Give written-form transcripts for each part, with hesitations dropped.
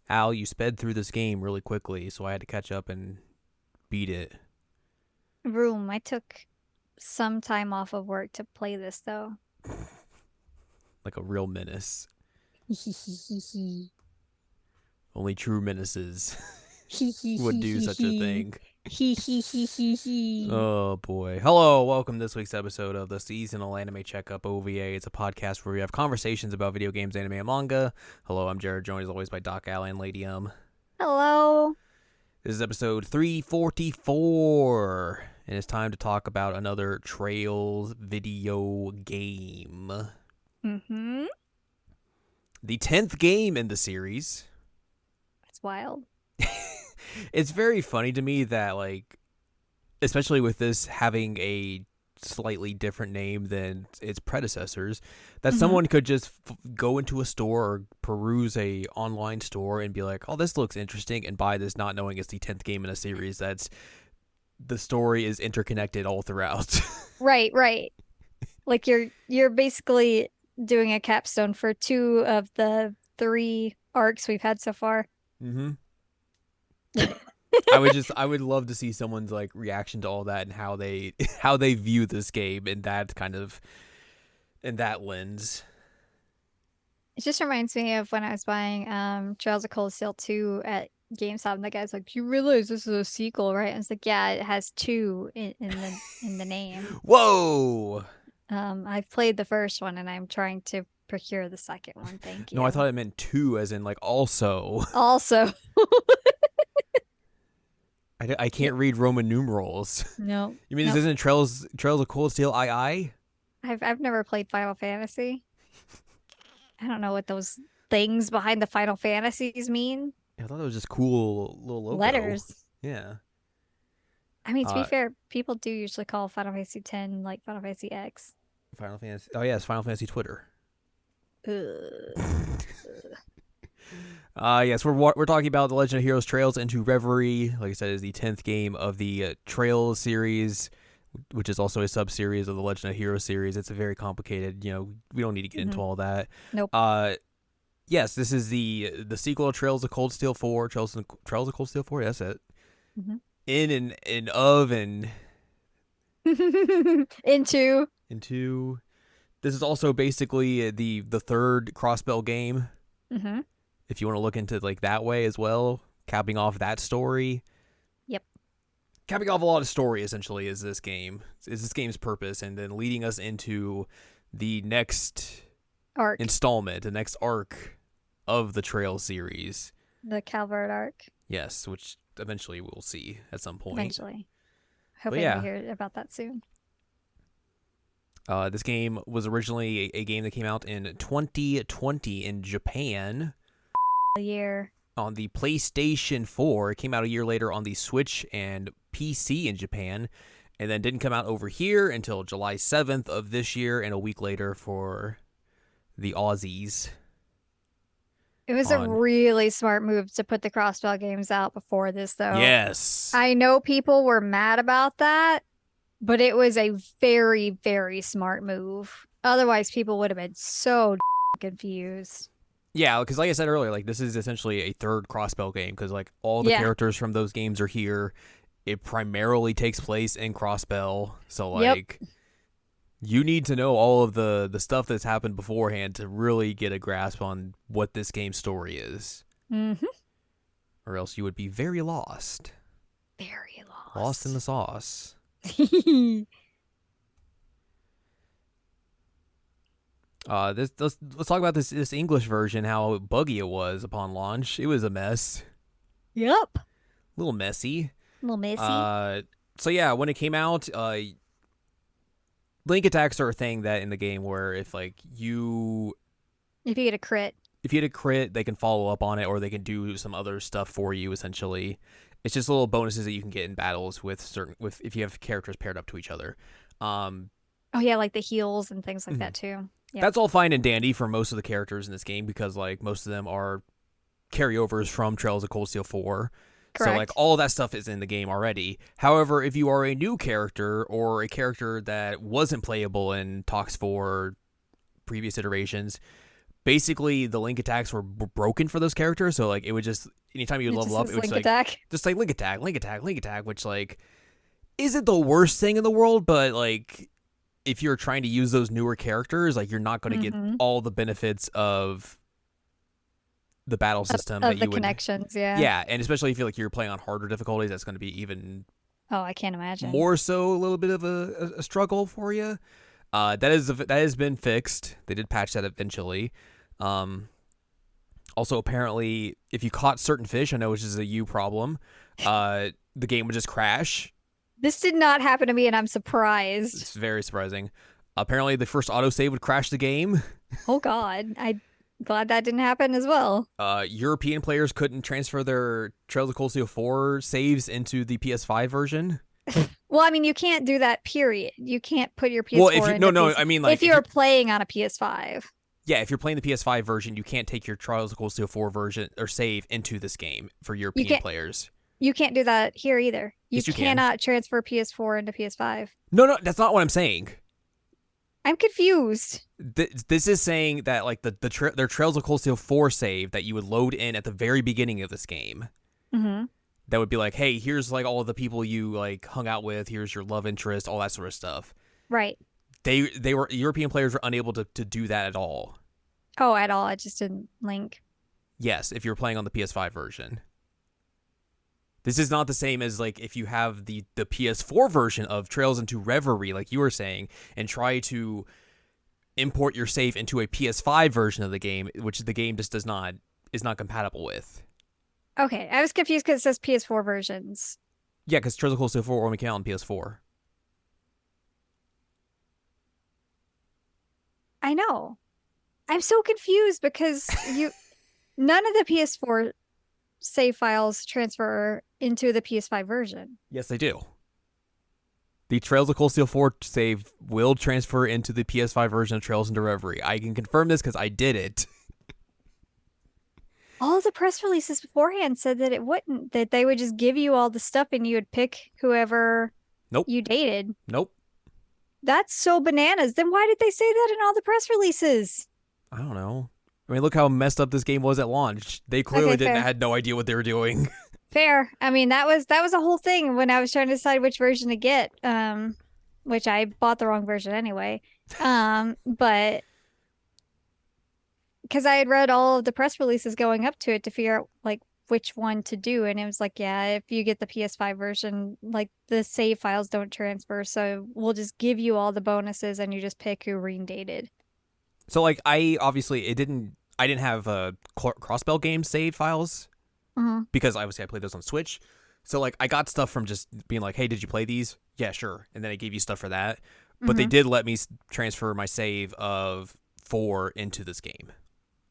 Al, you sped through this game really quickly, so I had to catch up and beat it Room. I took some time off of work to play this though. like a real menace. Hee Only true menaces hee hee would hee do hee such a hee thing. hee hee hee hee hee. Oh boy. Hello, welcome to this week's episode of the Seasonal Anime Checkup OVA. It's a podcast where we have conversations about video games, anime, and manga. Hello, I'm Jared, joined as always by Doc Allen and Lady Hello. This is episode 344, and it's time to talk about another Trails video game. Mm-hmm. The 10th game in the series. That's wild. It's very funny to me that, like, especially with this having a slightly different name than its predecessors, that Mm-hmm. someone could just go into a store or peruse a online store and be like, oh, this looks interesting, and buy this not knowing it's the 10th game in a series that's the story is interconnected all throughout. Right, right. Like you're basically doing a capstone for two of the three arcs we've had so far. Mm-hmm. I would love to see someone's like reaction to all that and how they how they view this game in that kind of in that lens. It just reminds me of when I was buying Trails of Cold Steel 2 at GameStop, and the guy's like, "You realize this is a sequel, right?" And I was like, "Yeah, it has two in the name." Whoa! I've played the first one, and I'm trying to procure the second one. Thank No, I you. thought it meant two, as in like also. Also, I yeah, can't read Roman numerals. no, You mean this no. isn't Trails of Cold Steel II? I've never played Final Fantasy. I don't know what those things behind the Final Fantasies mean. I thought it was just cool little logo. Letters. Yeah. I mean, to be Uh, fair, people do usually call Final Fantasy X like Final Fantasy X. Final Fantasy. Oh yeah, it's Final Fantasy Twitter. Ugh. Yes, we're talking about the Legend of Heroes Trails into Reverie. Like I said, is the 10th game of the Trails series, which is also a sub series of the Legend of Heroes series. It's a very complicated. We don't need to get Hmm. into all that. Nope. Uh, yes, this is the sequel to Trails of Cold Steel 4. Trails of Cold Steel 4. That's it. Hmm. In and of and Into. into. This is also basically the third Crossbell game. Hmm. If you want to look into like that way as well, capping off that story. Yep. Capping off a lot of story essentially is this game's purpose, and then leading us into the next Arc. installment, the next arc of the Trail series. The Calvert arc. Yes, which eventually we'll see at some point. Eventually. But Hoping we yeah, hear about that soon. this game was originally a game that came out in 2020 in Japan A year. on the PlayStation 4. It came out a year later on the Switch and PC in Japan, and then didn't come out over here until July 7th of this year, and a week later for the Aussies. It was a On really smart move to put the Crossbell games out before this, though. yes, I know people were mad about that, but it was a very, very smart move. Otherwise, people would have been so confused. yeah, because like I said earlier, like this is essentially a third Crossbell game because like all the Yeah. characters from those games are here. It primarily takes place in Crossbell, so Yep. like you need to know all of the stuff that's happened beforehand to really get a grasp on what this game's story is, Hmm. or else you would be very lost, Very lost in the lost. sauce. This let's talk about this English version. How buggy it was upon launch. It was a mess, Yep. A a little messy. little messy. Uh, so yeah, when it came out, link attacks are a thing that in the game where if like If you get a crit. if you hit a crit, they can follow up on it or they can do some other stuff for you. Essentially, it's just little bonuses that you can get in battles with if you have characters paired up to each other. Um, Oh, yeah, like the heals and things like mhm. that, too. Yep. That's all fine and dandy for most of the characters in this game because like most of them are carryovers from Trails of Cold Steel 4. So like Correct. all of that stuff is in the game already. However, if you are a new character or a character that wasn't playable in Talks 4 previous iterations, basically the link attacks were broken for those characters. So like it would just anytime you would It level just up, says it would link just like attack. link attack, link attack, link attack, which like isn't the worst thing in the world, but like if you're trying to use those newer characters, like you're not going to get all the benefits of the battle system that Of the you would. connections, yeah. Yeah, and especially if you're playing on harder difficulties, that's going to be even Oh, I can't imagine. more so a little bit of a struggle for you. That has been fixed. They did patch that eventually. Also, apparently, if you caught certain fish, I know which is a you problem, the game would just crash. This did not happen to me, and I'm surprised. It's very surprising. Apparently, the first autosave would crash the game. Oh God, I'm glad that didn't happen as well. European players couldn't transfer their Trails of Cold Steel 4 saves into the PS5 version. Well, I mean, you can't do that. Period. You can't put your PS4. Well, if you, into no, PS5. I mean like if you're playing on a PS5. Yeah, if you're playing the PS5 version, you can't take your Trials of Cold Steel 4 version or save into this game for European players. You can't do that here either. You Yes, you cannot transfer PS4 into PS5. No, that's not what I'm saying. I'm confused. This is saying that like their Trails of Cold Steel 4 save that you would load in at the very beginning of this game. Mm-hmm. That would be like, hey, here's like all of the people you like hung out with. Here's your love interest, all that sort of stuff. Right. They were European players were unable to do that at all. Oh, at all. It just didn't link. Yes, if you're playing on the PS5 version. This is not the same as like if you have the PS4 version of Trails into Reverie, like you were saying, and try to import your save into a PS5 version of the game, which the game just is not compatible with. Okay, I was confused because it says PS4 versions. Yeah, because Trails of Cold Steel 4 only came out on PS4. I know. I'm so confused because none of the PS4 save files transfer into the PS5 version. Yes, they do. The Trails of Cold Steel 4 save will transfer into the PS5 version of Trails into Reverie. I can confirm this because I did it. All the press releases beforehand said that it wouldn't, that they would just give you all the stuff and you would pick whoever you dated. Nope. That's so bananas. Then why did they say that in all the press releases? I don't know. I mean, look how messed up this game was at launch. They clearly had no idea what they were doing. Fair. I mean, that was a whole thing when I was trying to decide which version to get, which I bought the wrong version anyway. But because I had read all of the press releases going up to it to figure out like which one to do, and it was like, yeah, if you get the PS5 version, like the save files don't transfer, so we'll just give you all the bonuses and you just pick who dated. So like I didn't have Crossbell game save files because obviously I played those on Switch. So like I got stuff from just being like, hey, did you play these? Yeah, sure. And then I gave you stuff for that. But they did let me transfer my save of 4 into this game.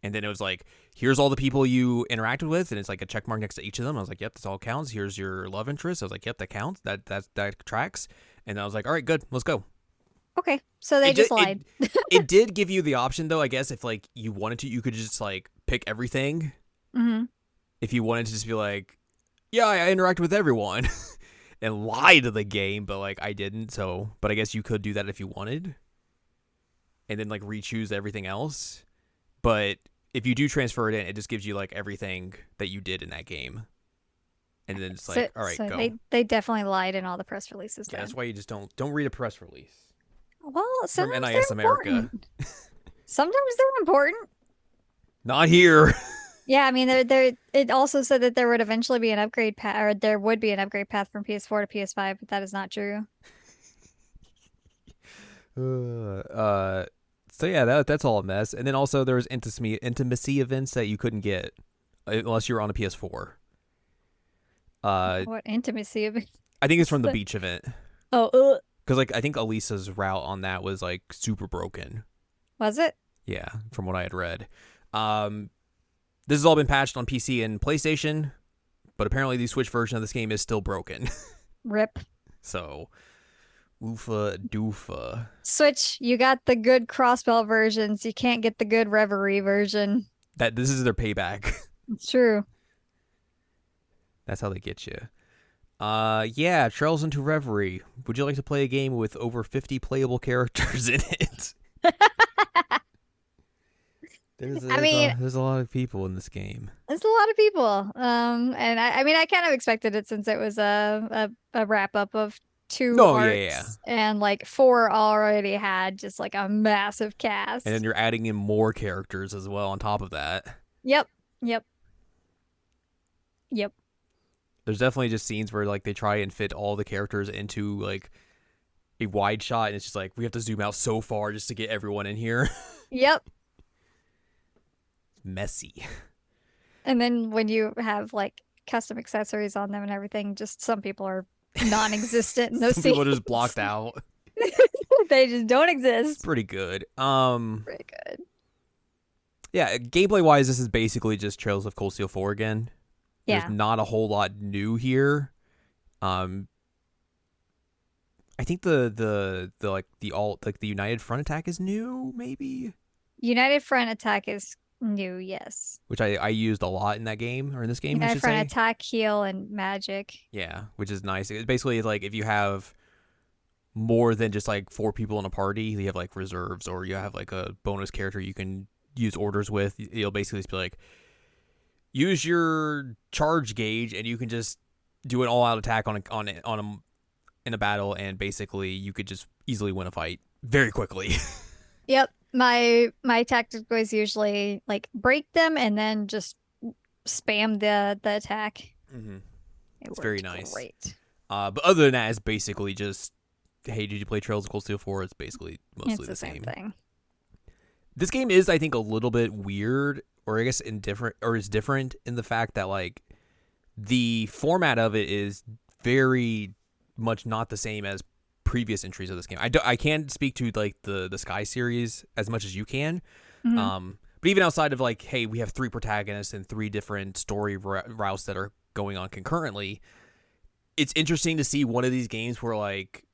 And then it was like, here's all the people you interacted with, and it's like a check mark next to each of them. I was like, yep, this all counts. Here's your love interest. I was like, yep, that counts. That tracks. And I was like, all right, good, let's go. Okay, so they just lied. It did give you the option, though, I guess, if like you wanted to, you could just like pick everything. If you wanted to just be like, yeah, I interacted with everyone and lie to the game, but like I didn't. So, but I guess you could do that if you wanted, and then like re-choose everything else. But if you do transfer it in, it just gives you like everything that you did in that game. And then it's like, all right, go. They definitely lied in all the press releases. Yeah, that's why you just don't read a press release. Well, from NIS America. Sometimes they're important. Not here. Yeah, I mean, it also said that there would eventually be an upgrade path, or there would be an upgrade path from PS4 to PS5, but that is not true. So yeah, that's all a mess. And then also there was intimacy events that you couldn't get unless you were on a PS4. What intimacy event? I think it's from the beach event. Oh, because like I think Elisa's route on that was like super broken. Was it? Yeah, from what I had read. This has all been patched on PC and PlayStation, but apparently the Switch version of this game is still broken. Rip. So, oofa doofa. Switch, you got the good Crossbell versions. You can't get the good Reverie version. This is their payback. It's true. That's how they get you. Yeah, Trails into Reverie. Would you like to play a game with over 50 playable characters in it? I mean, there's a lot of people in this game. it's a lot of people. And I mean, I kind of expected it since it was a wrap up of two No, yeah. arcs, and like four already had just like a massive And then cast. you're adding in more characters as well on top of that. Yep, yep, yep, There's definitely just scenes where like they try and fit all the characters into like a wide shot, and it's just like we have to zoom out so far just to get everyone in here. yep. Messy. And then when you have like custom accessories on them and everything, just some people are non-existent in those Some people are scenes. just blocked out. They just don't exist. Pretty good. Pretty good. Yeah, gameplay wise, this is basically just Trails of Cold Steel 4 again. There's Yeah. not a whole lot new here. I think the United Front attack is new, maybe, United Front Attack is new, yes. which I used a lot in that game, or in this game, I United should Front say. Attack, Heal, and Magic. Yeah, which is nice. It's basically like if you have more than just like 4 people in a party, you have like reserves, or you have like a bonus character you can use orders with. You'll basically just be like, use your charge gauge, and you can just do an all-out attack in a battle, and basically you could just easily win a fight very quickly. Yep. My tactic was usually like break them and then just spam the attack. Mm-hmm. It It's very worked nice. Great. But other than that, it's basically just, hey, did you play Trails of Cold Steel 4? It's basically mostly It's the same. same thing. This game is, I think, a little bit weird, or I guess indifferent, or is different in the fact that like the format of it is very much not the same as previous entries of this game. I can't speak to like the Sky series as much as you can. Mhm. But even outside of like, hey, we have 3 protagonists and 3 different story routes that are going on concurrently, it's interesting to see one of these games where like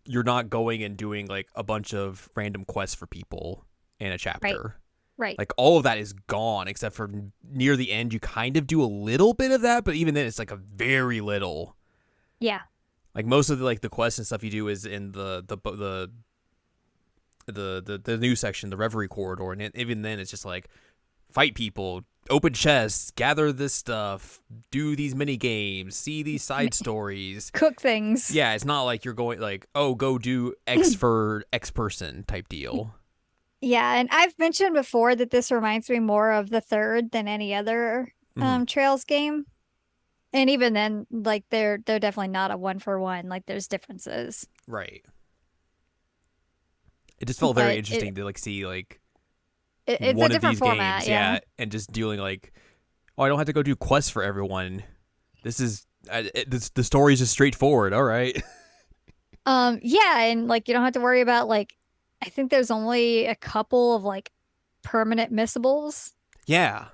you're not going and doing like a bunch of random quests for people in a chapter. Right. Like all of that is gone except for near the end. You kind of do a little bit of that, but even then it's like a very little. Yeah. Like most of the like the quests and stuff you do is in the new section, the Reverie corridor, and even then it's just like fight people, open chests, gather this stuff, do these mini games, see these side stories, Cook things. Yeah, it's not like you're going like, oh, go do X for X person type deal. Yeah, and I've mentioned before that this reminds me more of the third than any other Trails game. And even then, like they're definitely not a 1-for-1. Like there's differences. Right. It just felt very interesting to like see like it's one a of different these format, games, yeah, and just dealing like, oh, I don't have to go do quests for everyone. This is the story is just straightforward. All right. Yeah, and like you don't have to worry about like I think there's only a couple of like permanent missables. Yeah.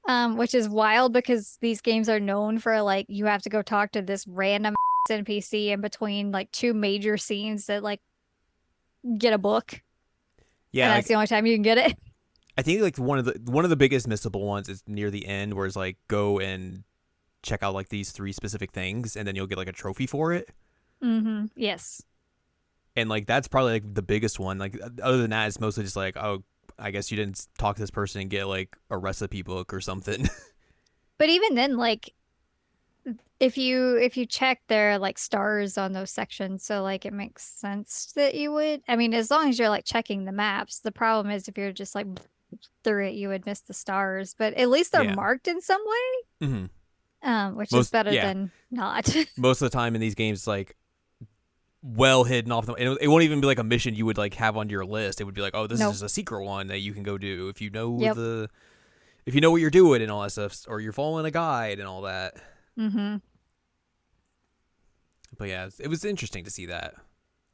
Which is wild because these games are known for like you have to go talk to this random NPC in between like 2 major scenes that like get a book. Yeah, And like, that's the only time you can get it. I think like one of the biggest missable ones is near the end, where it's like go and check out like these 3 specific things, and then you'll get like a trophy for it. Mm-hmm. Yes. And like that's probably like the biggest one. Like other than that, it's mostly just like, oh, I guess you didn't talk to this person and get like a recipe book or something. But even then, like if you check their like stars on those sections, so like it makes sense that you would. I mean, as long as you're like checking the maps. The problem is if you're just like through it, you would miss the stars. But at least they're marked in some way, which is better than not. Most of the time in these games, like well hidden off them. It won't even be like a mission you would like have on your list. It would be like, oh, this is just a secret one that you can go do if you know if you know what you're doing and all that stuff, or you're following a guide and all that. Mm-hmm. But yeah, it was interesting to see that.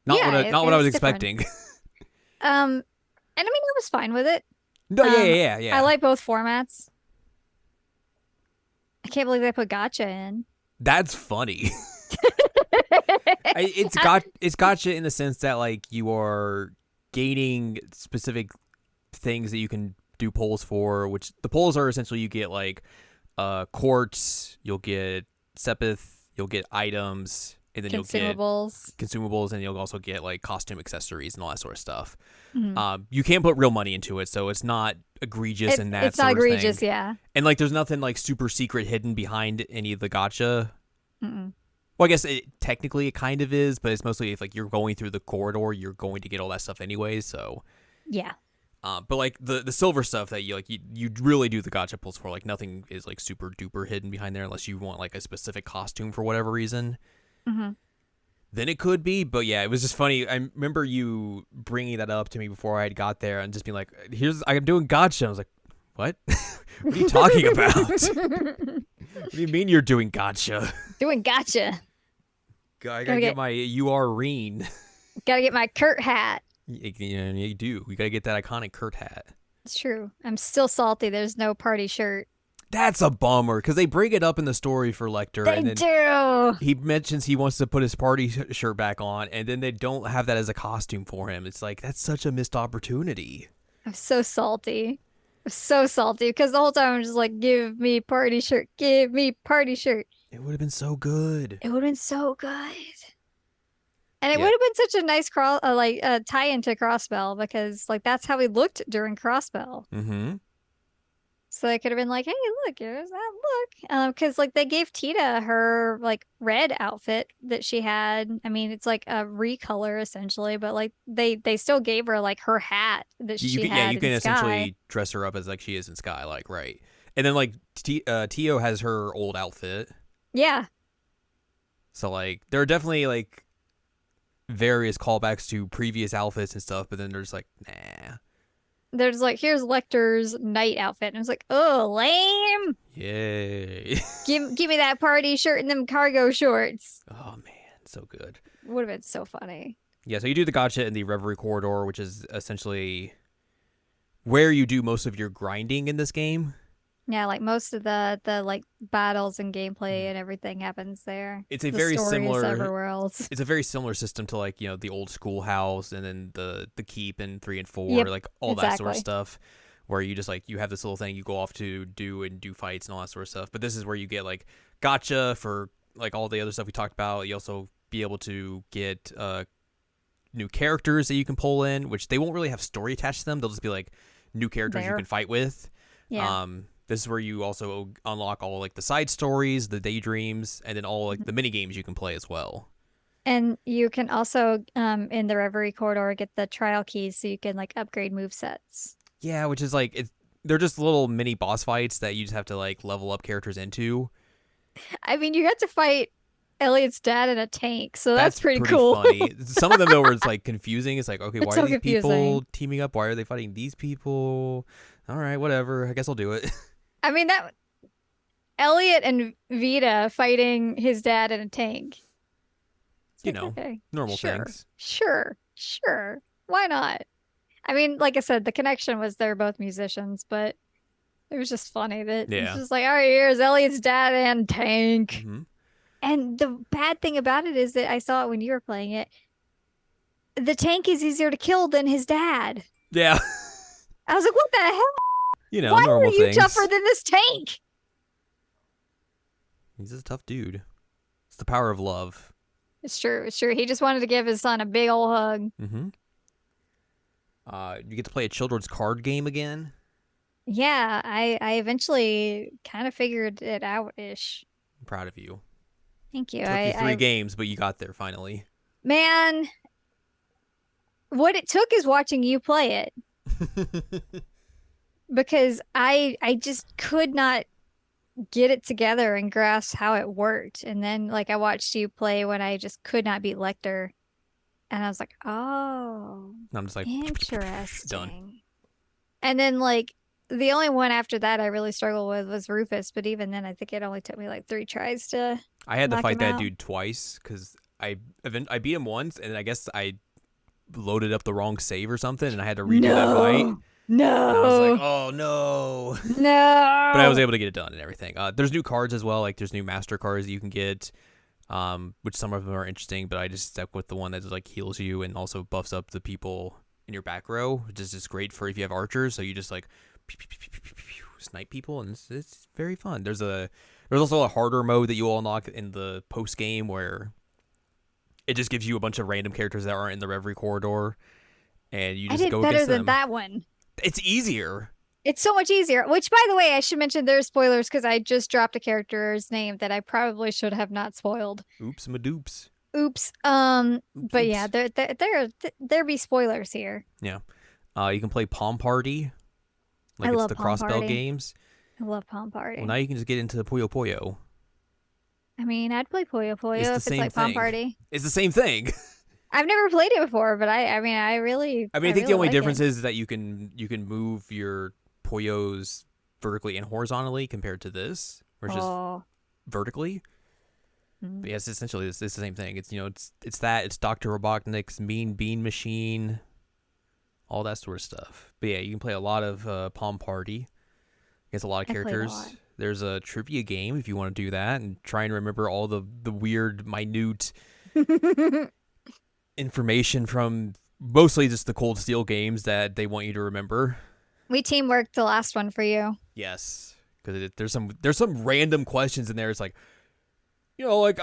Not Yeah, what I was expecting. And I mean, I was fine with it. No, yeah. I like both formats. I can't believe they put gotcha in. That's funny. It's gotcha in the sense that like you are gaining specific things that you can do polls for, which the polls are essentially you get like quartz, you'll get sepith, you'll get items, and then you'll get Consumables. consumables, and you'll also get like costume accessories and all that sort of stuff. Mhm. You can't put real money into it, so it's not egregious in that It's not sort of egregious, thing. yeah. And like, there's nothing like super secret hidden behind any of the gacha. Mm-mm. Well, I guess technically it kind of is, but it's mostly if like you're going through the corridor, you're going to get all that stuff anyways. So, Yeah. but like the silver stuff that you really do the gacha pulls for, like nothing is like super duper hidden behind there unless you want like a specific costume for whatever reason. Mm-hmm. Then it could be, but yeah, it was just funny. I remember you bringing that up to me before I had got there and just being like, I'm doing gacha. I was like, what? What are you talking about? What do you mean you're doing gacha? Doing gotcha. I gotta get my Reen. Gotta get my Kurt hat. You do. You gotta get that iconic Kurt hat. It's true. I'm still salty. There's no party shirt. That's a bummer because they bring it up in the story for Lecter. They and then do. He mentions he wants to put his party shirt back on, and then they don't have that as a costume for him. It's like, that's such a missed opportunity. I'm so salty. I'm so salty because the whole time I'm just like, give me party shirt. Give me party shirt. It would have been so good. It would have been so good. And it Yeah. would have been such a nice tie into Crossbell because like that's how he looked during Crossbell. Mm-hmm. So they could have been like, "Hey, look, here's that look," because like they gave Tita her like red outfit that she had. I mean, it's like a recolor essentially, but like they still gave her like her hat that she had. You can in Sky. essentially dress her up as like she is in Sky, like right. And then like Tio has her old outfit. Yeah, So like there are definitely like various callbacks to previous outfits and stuff, but then there's like, nah. there's like here's Lecter's night outfit, and I was like, "Oh, lame! Yay. Give me that party shirt and them cargo shorts." Oh man, so good. Would have been so funny. Yeah, so you do the gacha in the Reverie corridor, which is essentially where you do most of your grinding in this game. Yeah, like most of the like battles and gameplay and everything happens there. It's a the very story similar is everywhere else. It's a very similar system to like, the old schoolhouse and then the keep in 3 and 4, Yep, like all that sort of exactly. stuff, where you just like you have this little thing you go off to do fights and all that sort of stuff. But this is where you get like gotcha for like all the other stuff we talked about. You also be able to get new characters that you can pull in, which they won't really have story attached to them. They'll just be like new characters you can fight with. Yeah. This is where you also unlock all like the side stories, the daydreams, and then all like the mini games you can play as well. And you can also in the Reverie corridor get the trial keys so you can like upgrade move sets. Yeah, which is like they're just little mini boss fights that you just have to like level up characters into. I mean, you got to fight Elliot's dad in a tank, so that's pretty cool. Funny. Some of them though were it's like confusing. It's like, okay, It's why so are these people confusing. teaming up? Why are they fighting these people? All right, whatever. I guess I'll do it. I mean that Elliot and Vita fighting his dad in a tank. It's like, okay, normal sure, things. Sure. Why not? I mean, like I said, the connection was they're both musicians, but it was just funny that it's just like, all right, here's Elliot's dad and tank. Mm-hmm. And the bad thing about it is that I saw it when you were playing it. The tank is easier to kill than his dad. Yeah. I was like, what the hell? Why normal are you things. tougher than this tank? He's a tough dude. It's the power of love. It's true. He just wanted to give his son a big old hug. Mm-hmm. You get to play a children's card game again. Yeah, I eventually kind of figured it out-ish. I'm proud of you. Thank you. Took you 3 games, but you got there finally. Man, what it took is watching you play it. Because I just could not get it together and grasp how it worked. And then like I watched you play when I just could not beat Lecter. And I was like, oh, I'm just like interesting. Done. And then like the only one after that I really struggled with was Rufus, but even then I think it only took me like 3 tries to I had to knock fight him that out. dude twice because I beat him once and I guess I loaded up the wrong save or something and I had to redo that fight. No. And I was like, oh no. No. But I was able to get it done and everything. There's new cards as well. Like there's new master cards that you can get, which some of them are interesting. But I just stuck with the one that like heals you and also buffs up the people in your back row, which is just great for if you have archers. So you just like snipe people, and it's very fun. There's also a harder mode that you will unlock in the post game where it just gives you a bunch of random characters that aren't in the Reverie corridor, and you I just did go better against than them. that one. It's easier. It's so much easier. Which, by the way, I should mention there's spoilers because I just dropped a character's name that I probably should have not spoiled. Oops, madoops. Oops. Oops, But yeah, oops. there be spoilers here. Yeah. You can play Palm Party, I like it's love the Palm crossbell Party. games. I love Palm Well, Party. now you can just get into Puyo Puyo. I mean, I'd play Puyo It's Puyo the if it's same like Palm thing. Party. It's the same thing. I've never played it before, but I mean, I really, I mean, I I think the really only like difference it. is that you can move your Puyos vertically and horizontally compared to this, which is Oh. vertically. Mm. But yes, essentially it's the same thing. It's it's Dr. Robotnik's Mean Bean Machine, all that sort of stuff. But yeah, you can play a lot of Palm Party against a lot of I played a characters. lot. There's a trivia game if you want to do that and try and remember all the weird, minute information from mostly just the Cold Steel games that they want you to remember. We teamworked the last one for you. Yes, because there's some random questions in there. It's like, like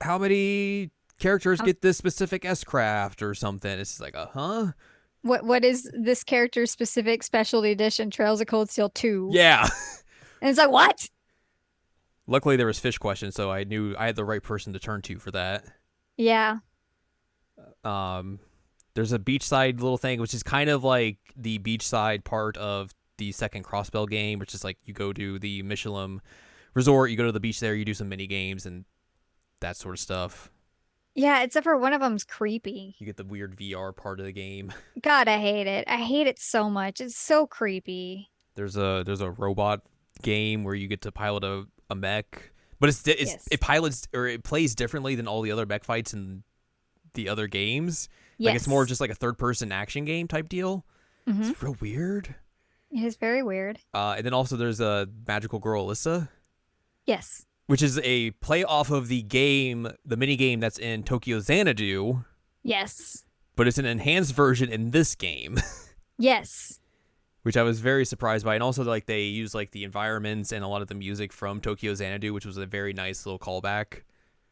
how many characters get this specific S craft or something. It's just like, huh? What is this character's specific specialty edition? Trails of Cold Steel 2. Yeah. And it's like, what? Luckily, there was fish questions, so I knew I had the right person to turn to for that. Yeah. There's a beachside little thing, which is kind of like the beachside part of the second Crossbell game, which is like you go to the Michelin Resort, you go to the beach there, you do some mini games and that sort of stuff. Yeah, except for one of them's creepy. You get the weird VR part of the game. God, I hate it. I hate it so much. It's so creepy. There's a robot game where you get to pilot a mech, but Yes. it pilots or it plays differently than all the other mech fights in the other games. Like Yes. it's more just like a third person action game type deal. Mhm. It's real weird. It is very weird. And then also there's a Magical Girl Alyssa, Yes. which is a play off of the mini game that's in Tokyo Xanadu, Yes. but it's an enhanced version in this game, Yes. which I was very surprised by. And also like they use like the environments and a lot of the music from Tokyo Xanadu, which was a very nice little callback.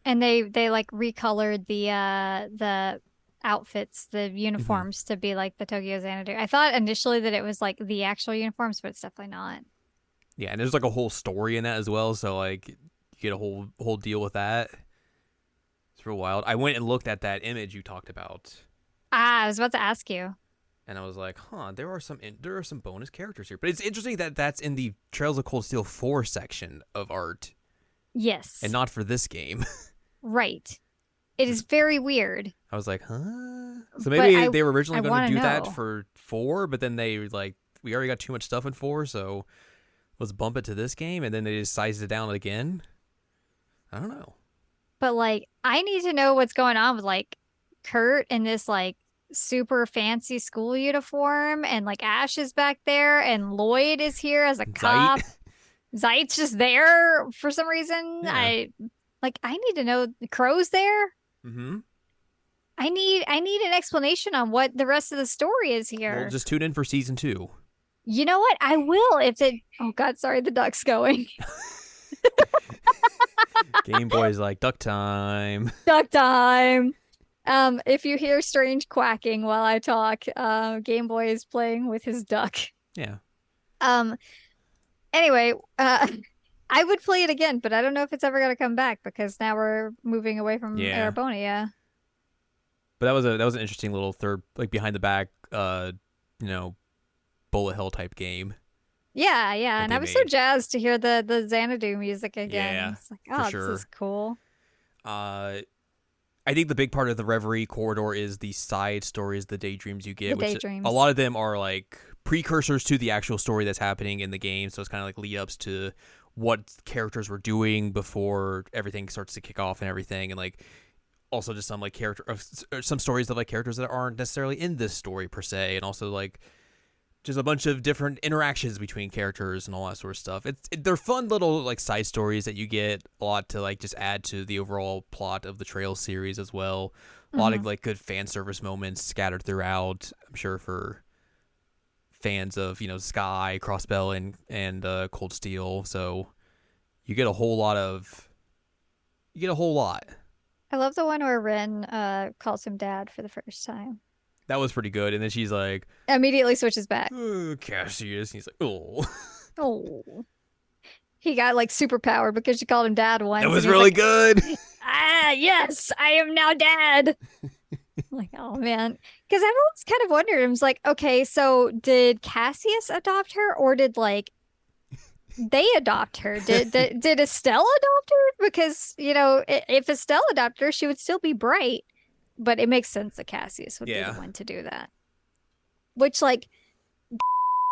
And they like recolored the outfits, the uniforms to be like the Tokyo Xanadu. I thought initially that it was like the actual uniforms, but it's definitely not. Yeah, and there's like a whole story in that as well, so like you get a whole deal with that. It's real wild. I went and looked at that image you talked about, Ah, I was about to ask you. and I was like, huh, there are some bonus characters here. But it's interesting that that's in the Trails of Cold Steel 4 section of art Yes. and not for this game. Right. It is very weird. I was like, huh? So maybe they were originally I going to wanna do that know. for 4, but then they like, we already got too much stuff in 4, so let's bump it to this game, and then they just sized it down again. I don't know. But like, I need to know what's going on with like Kurt in this like super fancy school uniform, and like Ash is back there, and Lloyd is here as a cop. Zeit's just there for some reason. Yeah. I need to know the Crow's there. Mm-hmm. I need an explanation on what the rest of the story is here. Well, just tune in for season 2. You know what? I will if it. Oh God, sorry, the duck's going. Game Boy's like, duck time. Duck time. If you hear strange quacking while I talk, Game Boy is playing with his duck. Yeah. Anyway, I would play it again, but I don't know if it's ever gonna come back because now we're moving away from Yeah. Arabonia. But that was an interesting little third, like behind the back, bullet hell type game. Yeah, that and they I was so made. jazzed to hear the Xanadu music again. Yeah, It's like, for oh, sure. this is cool. I think the big part of the Reverie corridor is the side stories, the daydreams you get. The which daydreams. A lot of them are like precursors to the actual story that's happening in the game. So it's kind of like lead ups to what characters were doing before everything starts to kick off and everything. And like also just some like some stories of like characters that aren't necessarily in this story per se. And also like just a bunch of different interactions between characters and all that sort of stuff. They're fun little like side stories that you get a lot to like just add to the overall plot of the Trail series as well. A lot of like good fan service moments scattered throughout. I'm sure for fans of Sky, Crossbell, and Cold Steel. So you get a whole lot of You get a whole lot. I love the one where Ren calls him dad for the first time. That was pretty good. And then she's like, Immediately switches back. oh, Cassius. And he's like, oh. Oh. He got like superpowered because she called him dad once. That was really like, good. Yes, I am now dad. Like, oh man. Because I've always kind of wondered. I was like, okay, so did Cassius adopt her, or did like they adopt her? Did Estelle adopt her? Because, if Estelle adopted her, she would still be bright. But it makes sense that Cassius would be the one to do that. Which, like,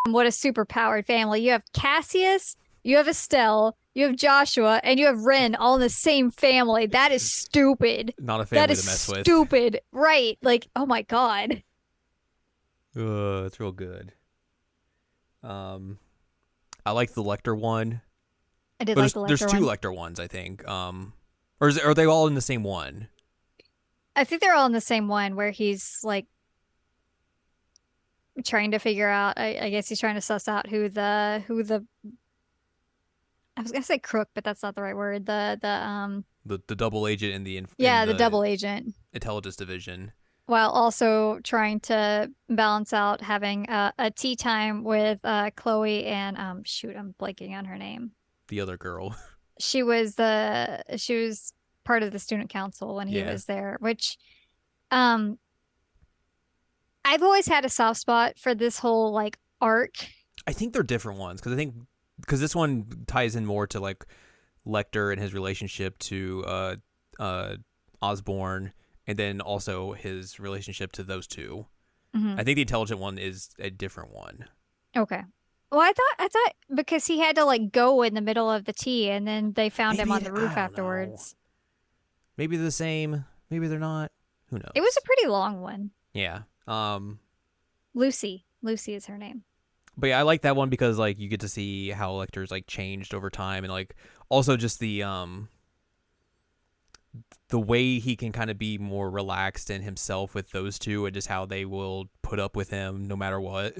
what a super powered family. You have Cassius, you have Estelle, you have Joshua, and you have Ren all in the same family. That is stupid. Not a family to mess with. That is stupid. Right. Like, oh my God. It's real good. I like the Lecter one. I did like the Lecter one. There's two Lecter ones, I think. Or are they all in the same one? I think they're all in the same one where he's like trying to figure out. I guess he's trying to suss out who the. I was gonna say crook, but that's not the right word. The double agent in the the double agent intelligence division. While also trying to balance out having a tea time with Chloe and I'm blanking on her name. The other girl. She was part of the student council when he was there, which I've always had a soft spot for this whole like arc. I think they're different ones because this one ties in more to like Lecter and his relationship to Osborn. And then also his relationship to those two. Mm-hmm. I think the intelligent one is a different one. Okay. Well, I thought because he had to like go in the middle of the tea, and then they found him on the roof afterwards. Know. Maybe they're the same. Maybe they're not. Who knows? It was a pretty long one. Yeah. Lucy is her name. But yeah, I like that one because like you get to see how Lecter's like changed over time, and like also just the way he can kind of be more relaxed in himself with those two, and just how they will put up with him no matter what.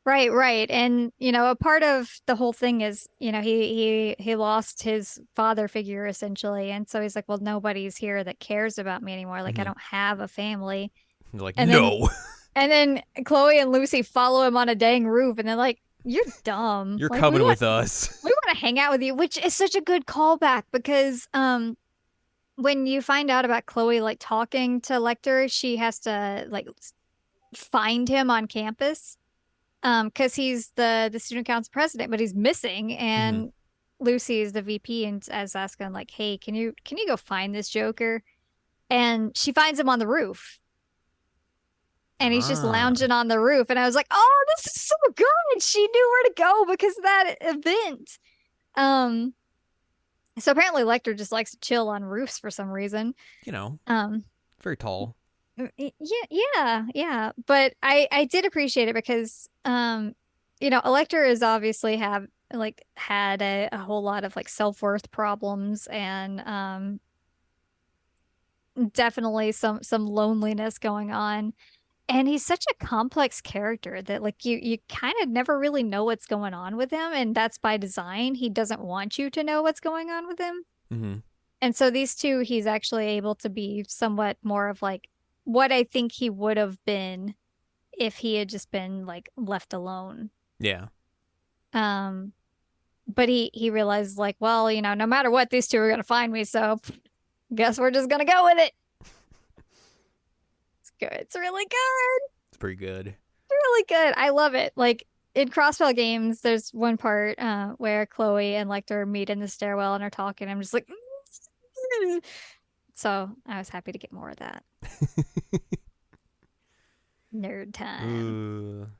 Right. And, a part of the whole thing is, he lost his father figure essentially. And so he's like, well, nobody's here that cares about me anymore. Like, I don't have a family. They're like, no. And then Chloe and Lucy follow him on a dang roof, and they're like, you're dumb. You're like, coming with us. We want to hang out with you, which is such a good callback because, when you find out about Chloe like talking to Lecter, she has to like find him on campus because he's the student council president, but he's missing, and Lucy is the VP and is asking like, hey, can you go find this Joker? And she finds him on the roof, and he's just lounging on the roof, and I was like, oh, this is so good. She knew where to go because of that event. So apparently Lecter just likes to chill on roofs for some reason. Very tall. Yeah. But I did appreciate it because, Lecter is obviously had a whole lot of like self-worth problems and definitely some loneliness going on. And he's such a complex character that like you kind of never really know what's going on with him. And that's by design. He doesn't want you to know what's going on with him. Mm-hmm. And so these two, he's actually able to be somewhat more of like what I think he would have been if he had just been like left alone. Yeah. But he realizes like, well, no matter what, these two are going to find me. So guess we're just going to go with it. Good. It's really good. It's pretty good. It's really good. I love it. Like in Crossbell Games, there's one part where Chloe and Lecter meet in the stairwell and are talking. I'm just like, so I was happy to get more of that. Nerd time.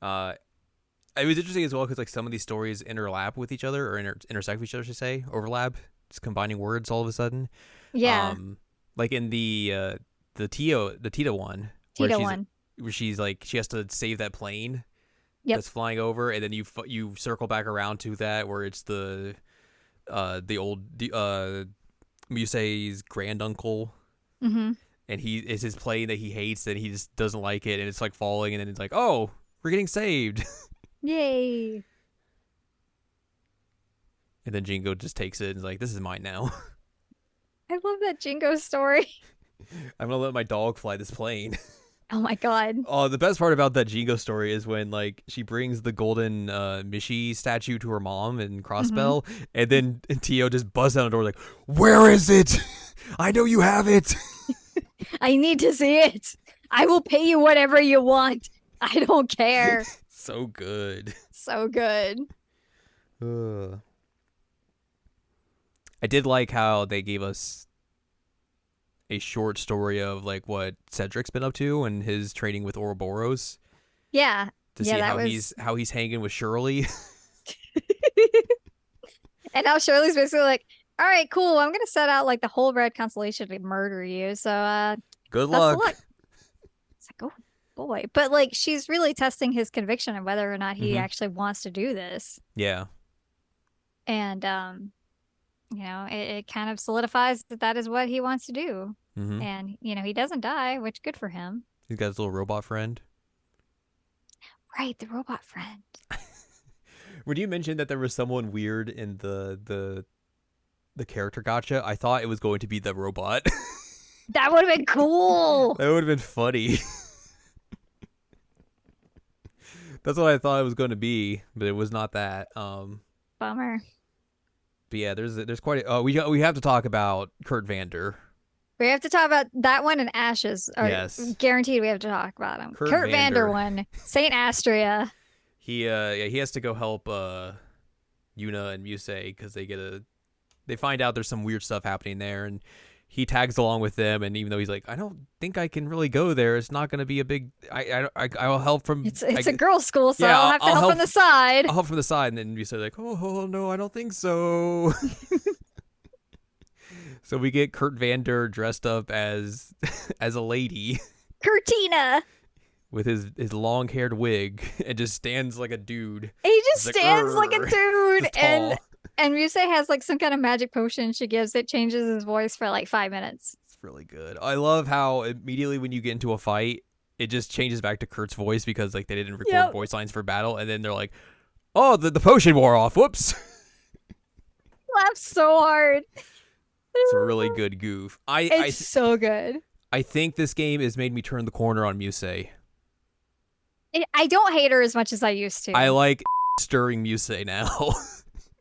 It was interesting as well because like some of these stories interlap with each other or intersect with each other, I should say, overlap, just combining words all of a sudden. Yeah. Like in the Tita one. Where she's like, she has to save that plane that's flying over, and then you circle back around to that where it's the old Musei's granduncle, and it's his plane that he hates and he just doesn't like it, and it's like falling, and then it's like, oh, we're getting saved. Yay. And then Jingo just takes it and is like, this is mine now. I love that Jingo story. I'm gonna let my dog fly this plane. Oh my god. Oh, the best part about that Jingo story is when like she brings the golden Mishi statue to her mom in Hmm. Crossbell, and then Tio just busts down the door like, "Where is it? I know you have it." I need to see it. I will pay you whatever you want. I don't care. So good. So good. Ugh. I did like how they gave us a short story of like what Cedric's been up to and his training with Ouroboros Yeah. to Yeah, see that how he's hanging with Shirley. and now Shirley's basically like, all right, cool. I'm gonna set out like the whole red constellation to murder you. So Good best of luck. luck. It's like, oh boy. But like she's really testing his conviction of whether or not he Hmm. actually wants to do this. Yeah. And it kind of solidifies that that is what he wants to do. Hmm. And he doesn't die, which good for him. He's got his little robot friend. Right, the robot friend. When you mentioned that there was someone weird in the character gotcha, I thought it was going to be the robot. That would have been cool. That would have been funny. That's what I thought it was going to be, but it was not that. Bummer. But yeah, there's quite. We have to talk about Kurt Vander. We have to talk about that one and Ashes. Or Yes, guaranteed we have to talk about him. Kurt Vander Vander. one. Saint Astria. He he has to go help Yuna and Musei because they find out there's some weird stuff happening there, and he tags along with them. And even though he's like, I don't think I can really go there, it's not going to be a big. I'll help from. It's a girls' school, so Yeah, I'll have to I'll help on the side. I'll help from the side, and then Musei's like, oh no, I don't think so. So we get Kurt Vander dressed up as as a lady Curtina. with his long haired wig and just stands like a dude. He just He's like, stands like a "Urgh." dude, Just tall. and Muse has like some kind of magic potion she gives. It changes his voice for like 5 minutes. It's really good. I love how immediately when you get into a fight, it just changes back to Kurt's voice because like they didn't record Yep. voice lines for battle, and then they're like, "Oh, the potion wore off. Whoops." Laugh so hard. It's a really good goof. It's so good. I think this game has made me turn the corner on Musei. I don't hate her as much as I used to. I like stirring Musei now.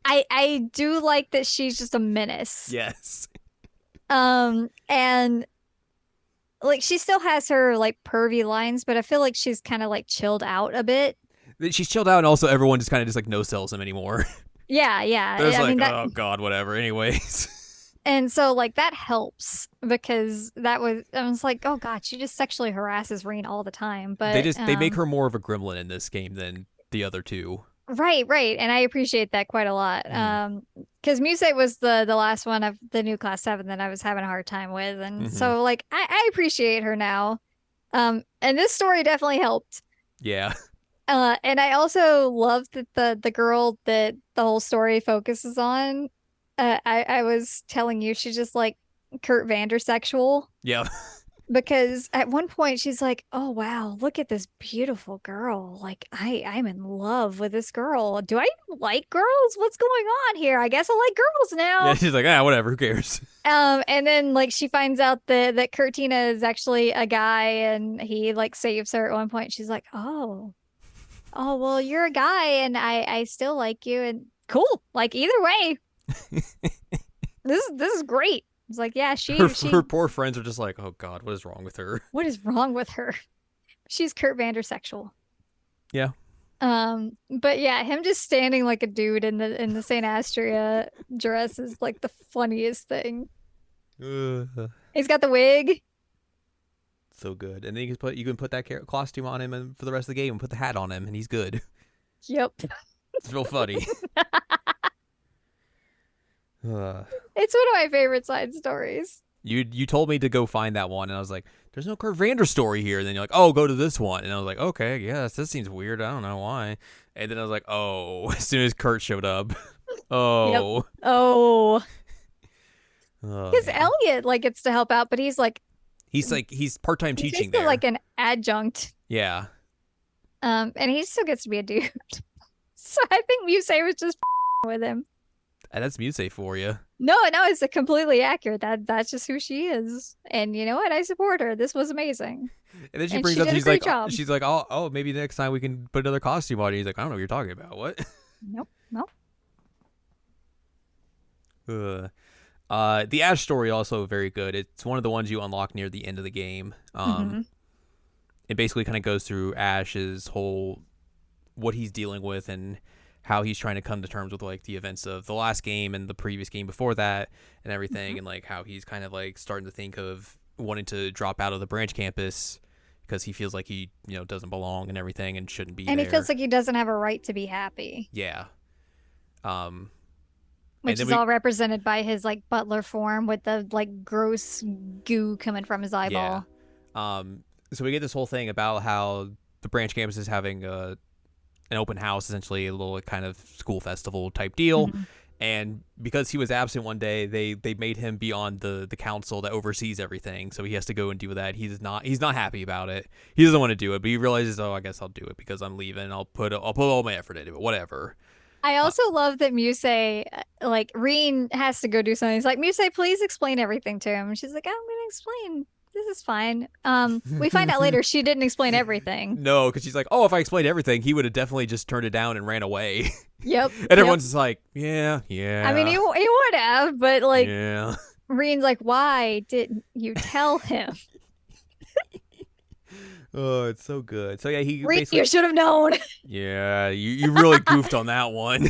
I do like that she's just a menace. Yes. And like she still has her like pervy lines, but I feel like she's kind of like chilled out a bit. She's chilled out, and also everyone just kind of just like no sells him anymore. Yeah, yeah. There's I like, mean that, oh god, whatever. Anyways, and so like that helps because I was like, oh god, she just sexually harasses Rain all the time. But they make her more of a gremlin in this game than the other two. right, and I appreciate that quite a lot. Because Musei was the last one of the new class 7 that I was having a hard time with, and so like I appreciate her now. And this story definitely helped. Yeah. And I also love that the girl that the whole story focuses on, I was telling you, she's just like Kurt Vandersexual Yeah. because at one point she's like, "Oh wow, look at this beautiful girl! Like I'm in love with this girl. Do I even like girls? What's going on here? I guess I like girls now." Yeah. She's like, whatever. Who cares? And then like she finds out that Kurtina is actually a guy, and he like saves her at one point. She's like, "Oh, well, you're a guy, and I still like you, and cool. Like either way, this is great." It's like, yeah, Her poor friends are just like, oh god, what is wrong with her? what is wrong with her? She's Kurt Vandersexual. Yeah. But yeah, him just standing like a dude in the Saint Astria dress is like the funniest thing. He's got the wig. So good, and then you can put that costume on him, and for the rest of the game, and put the hat on him, and he's good. Yep. It's real funny. It's one of my favorite side stories. You told me to go find that one, and I was like, "There's no Kurt Vander story here." And then you're like, "Oh, go to this one," and I was like, "Okay, yes, this seems weird. I don't know why." And then I was like, "Oh!" As soon as Kurt showed up, oh, Yep. Oh, because man. Elliot like gets to help out, but he's he's part-time he's teaching basically there. like an adjunct. Yeah, And he still gets to be a dude. So I think Musei was just with him. And that's Muse for you. No, no, it's completely accurate. That's just who she is. And you know what? I support her. This was amazing. And then she And brings she up, did a great job. oh, maybe next time we can put another costume on you. He's like, I don't know what you're talking about. What? Nope, nope. Ugh. The Ash story also very good. It's one of the ones you unlock near the end of the game. Mm-hmm. It basically kind of goes through Ash's whole what he's dealing with and how he's trying to come to terms with like the events of the last game and the previous game before that and everything, Mm-hmm. and like how he's kind of like starting to think of wanting to drop out of the branch campus because he feels like he doesn't belong and everything and shouldn't be And he feels there. like he doesn't have a right to be happy, Yeah. Um, and which then is all represented by his like butler form with the like gross goo coming from his yeah. eyeball. So we get this whole thing about how the branch campus is having an open house, essentially a little kind of school festival type deal. Mm-hmm. And because he was absent one day, they made him be on the council that oversees everything. So he has to go and do that. He's not happy about it. He doesn't want to do it, but he realizes, oh, I guess I'll do it because I'm leaving. I'll put all my effort into it. Whatever. I also love that Muse, like, Reen has to go do something. He's like, Muse, please explain everything to him. And she's like, I'm gonna explain. This is fine. We find out later she didn't explain everything. No, because she's like, oh, if I explained everything, he would have definitely just turned it down and ran away. Yep. And Yep. everyone's just like, yeah. I mean, he would have, but like, Yeah. Reen's like, why didn't you tell him? Oh, it's so good. So yeah, he Reen, basically, you should have known. yeah, you really goofed on that one.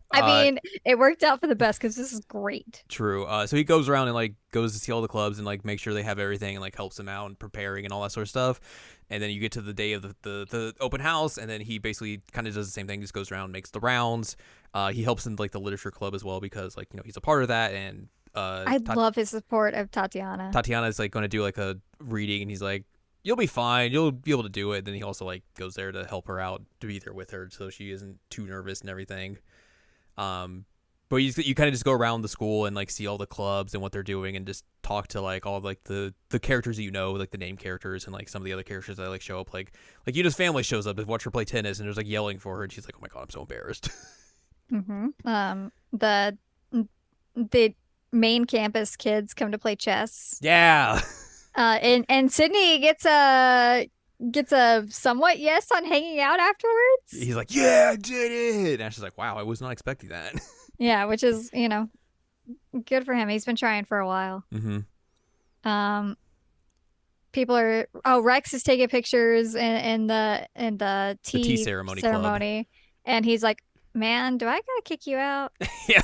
I mean, it worked out for the best because this is great. True. So he goes around and like goes to see all the clubs and like make sure they have everything and like helps them out and preparing and all that sort of stuff. And then you get to the day of the open house, and then he basically kind of does the same thing. Just goes around, makes the rounds. He helps in like the literature club as well because like he's a part of that. And I love his support of Tatiana. Tatiana is like going to do like a reading, and he's like, "You'll be fine. You'll be able to do it." And then he also like goes there to help her out, to be there with her, so she isn't too nervous and everything. But you kind of just go around the school and like see all the clubs and what they're doing, and just talk to like all like the characters that like the name characters and like some of the other characters that like show up. Like Yuna's family shows up to watch her play tennis, and there's like yelling for her, and she's like, "Oh my god, I'm so embarrassed." Mm-hmm. The main campus kids come to play chess. Yeah. And Sydney gets a somewhat yes on hanging out afterwards. He's like, "Yeah, I did it." And she's like, "Wow, I was not expecting that." Yeah, which is good for him. He's been trying for a while. Mm-hmm. People are Rex is taking pictures in the tea ceremony club. And he's like, "Man, do I gotta kick you out?" Yeah.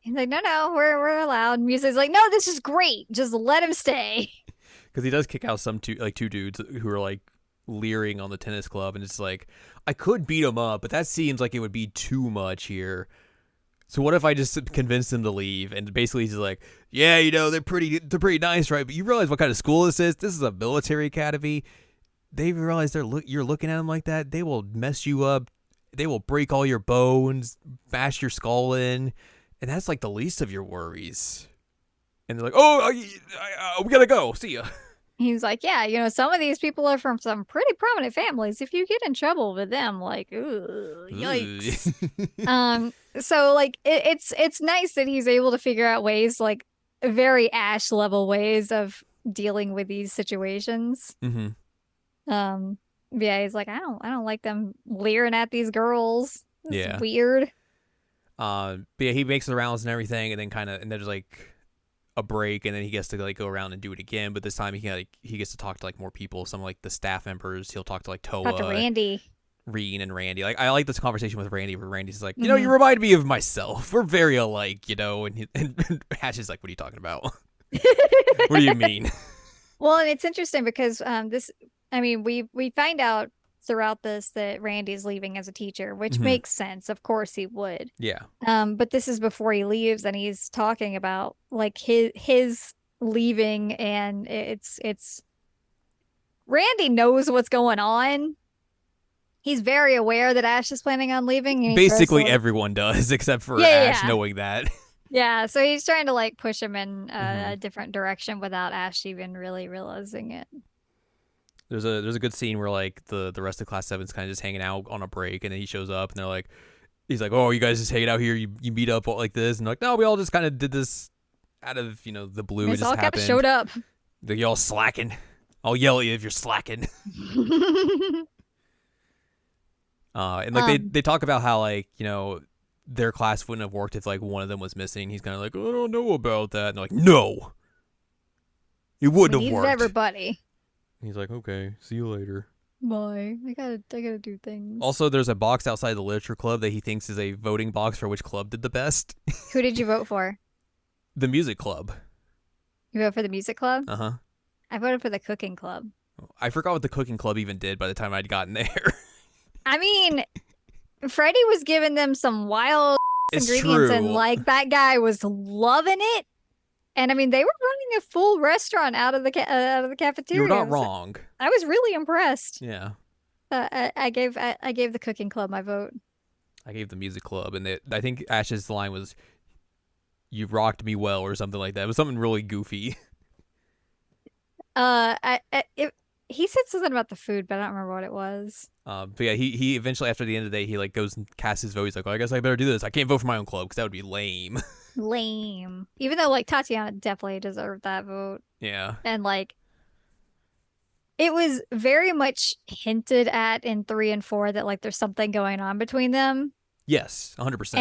He's like, "No, we're allowed." Music's like, "No, this is great. Just let him stay." Because he does kick out two dudes who are like leering on the tennis club, and it's like, I could beat him up, but that seems like it would be too much here. So what if I just convince them to leave? And basically he's like, yeah, they're pretty nice, right? But you realize what kind of school this is? This is a military academy. They realize you're looking at them like that. They will mess you up. They will break all your bones, bash your skull in, and that's like the least of your worries. And they're like, oh, we gotta go. See ya. He's like, "Yeah, some of these people are from some pretty prominent families. If you get in trouble with them, like, ooh, yikes." So like it's nice that he's able to figure out ways, like very Ash level ways of dealing with these situations. Mm-hmm. Yeah, he's like, I don't like them leering at these girls. It's weird. But yeah, he makes the rounds and everything, and then there's like a break, and then he gets to like go around and do it again. But this time he gets to talk to like more people, some like the staff members. He'll talk to like Toa, Talk to Randy, Reen, and Randy. Like I like this conversation with Randy, where Randy's like, you remind me of myself. We're very alike, and Hatch is like, what are you talking about? What do you mean? Well, and it's interesting because we find out throughout this that Randy's leaving as a teacher, which makes sense. Of course he would. Yeah. But this is before he leaves, and he's talking about like his leaving, and it's Randy knows what's going on. He's very aware that Ash is planning on leaving. And basically everyone does, except for Ash knowing that. Yeah, so he's trying to like push him in a different direction without Ash even really realizing it. There's a good scene where like the rest of Class 7's kind of just hanging out on a break, and then he shows up, and they're like, he's like, oh, you guys just hanging out here, you meet up like this, and like, no, we all just kind of did this out of the blue. We It just all kind of happened. showed up. Like, y'all slacking. I'll yell at you if you're slacking. And like they talk about how like their class wouldn't have worked if like one of them was missing. He's kind of like, I don't know about that. And they're like, no, it wouldn't we have needed worked. Everybody. He's like, okay, see you later. Bye. I gotta do things. Also, there's a box outside the literature club that he thinks is a voting box for which club did the best. Who did you vote for? The music club. You voted for the music club? Uh-huh. I voted for the cooking club. I forgot what the cooking club even did by the time I'd gotten there. I mean, Freddie was giving them some wild It's ingredients, true. and like that guy was loving it. And I mean, they were running a full restaurant out of the cafeteria. You're not wrong. I was really impressed. Yeah. I gave the cooking club my vote. I gave the music club, and I think Ash's line was, "You rocked me well," or something like that. It was something really goofy. He said something about the food, but I don't remember what it was. But yeah, he eventually, after the end of the day, he like goes and casts his vote. He's like, well, I guess I better do this. I can't vote for my own club because that would be lame. Lame. Even though like Tatiana definitely deserved that vote. Yeah. And like it was very much hinted at in 3 and 4 that like there's something going on between them. Yes, 100%.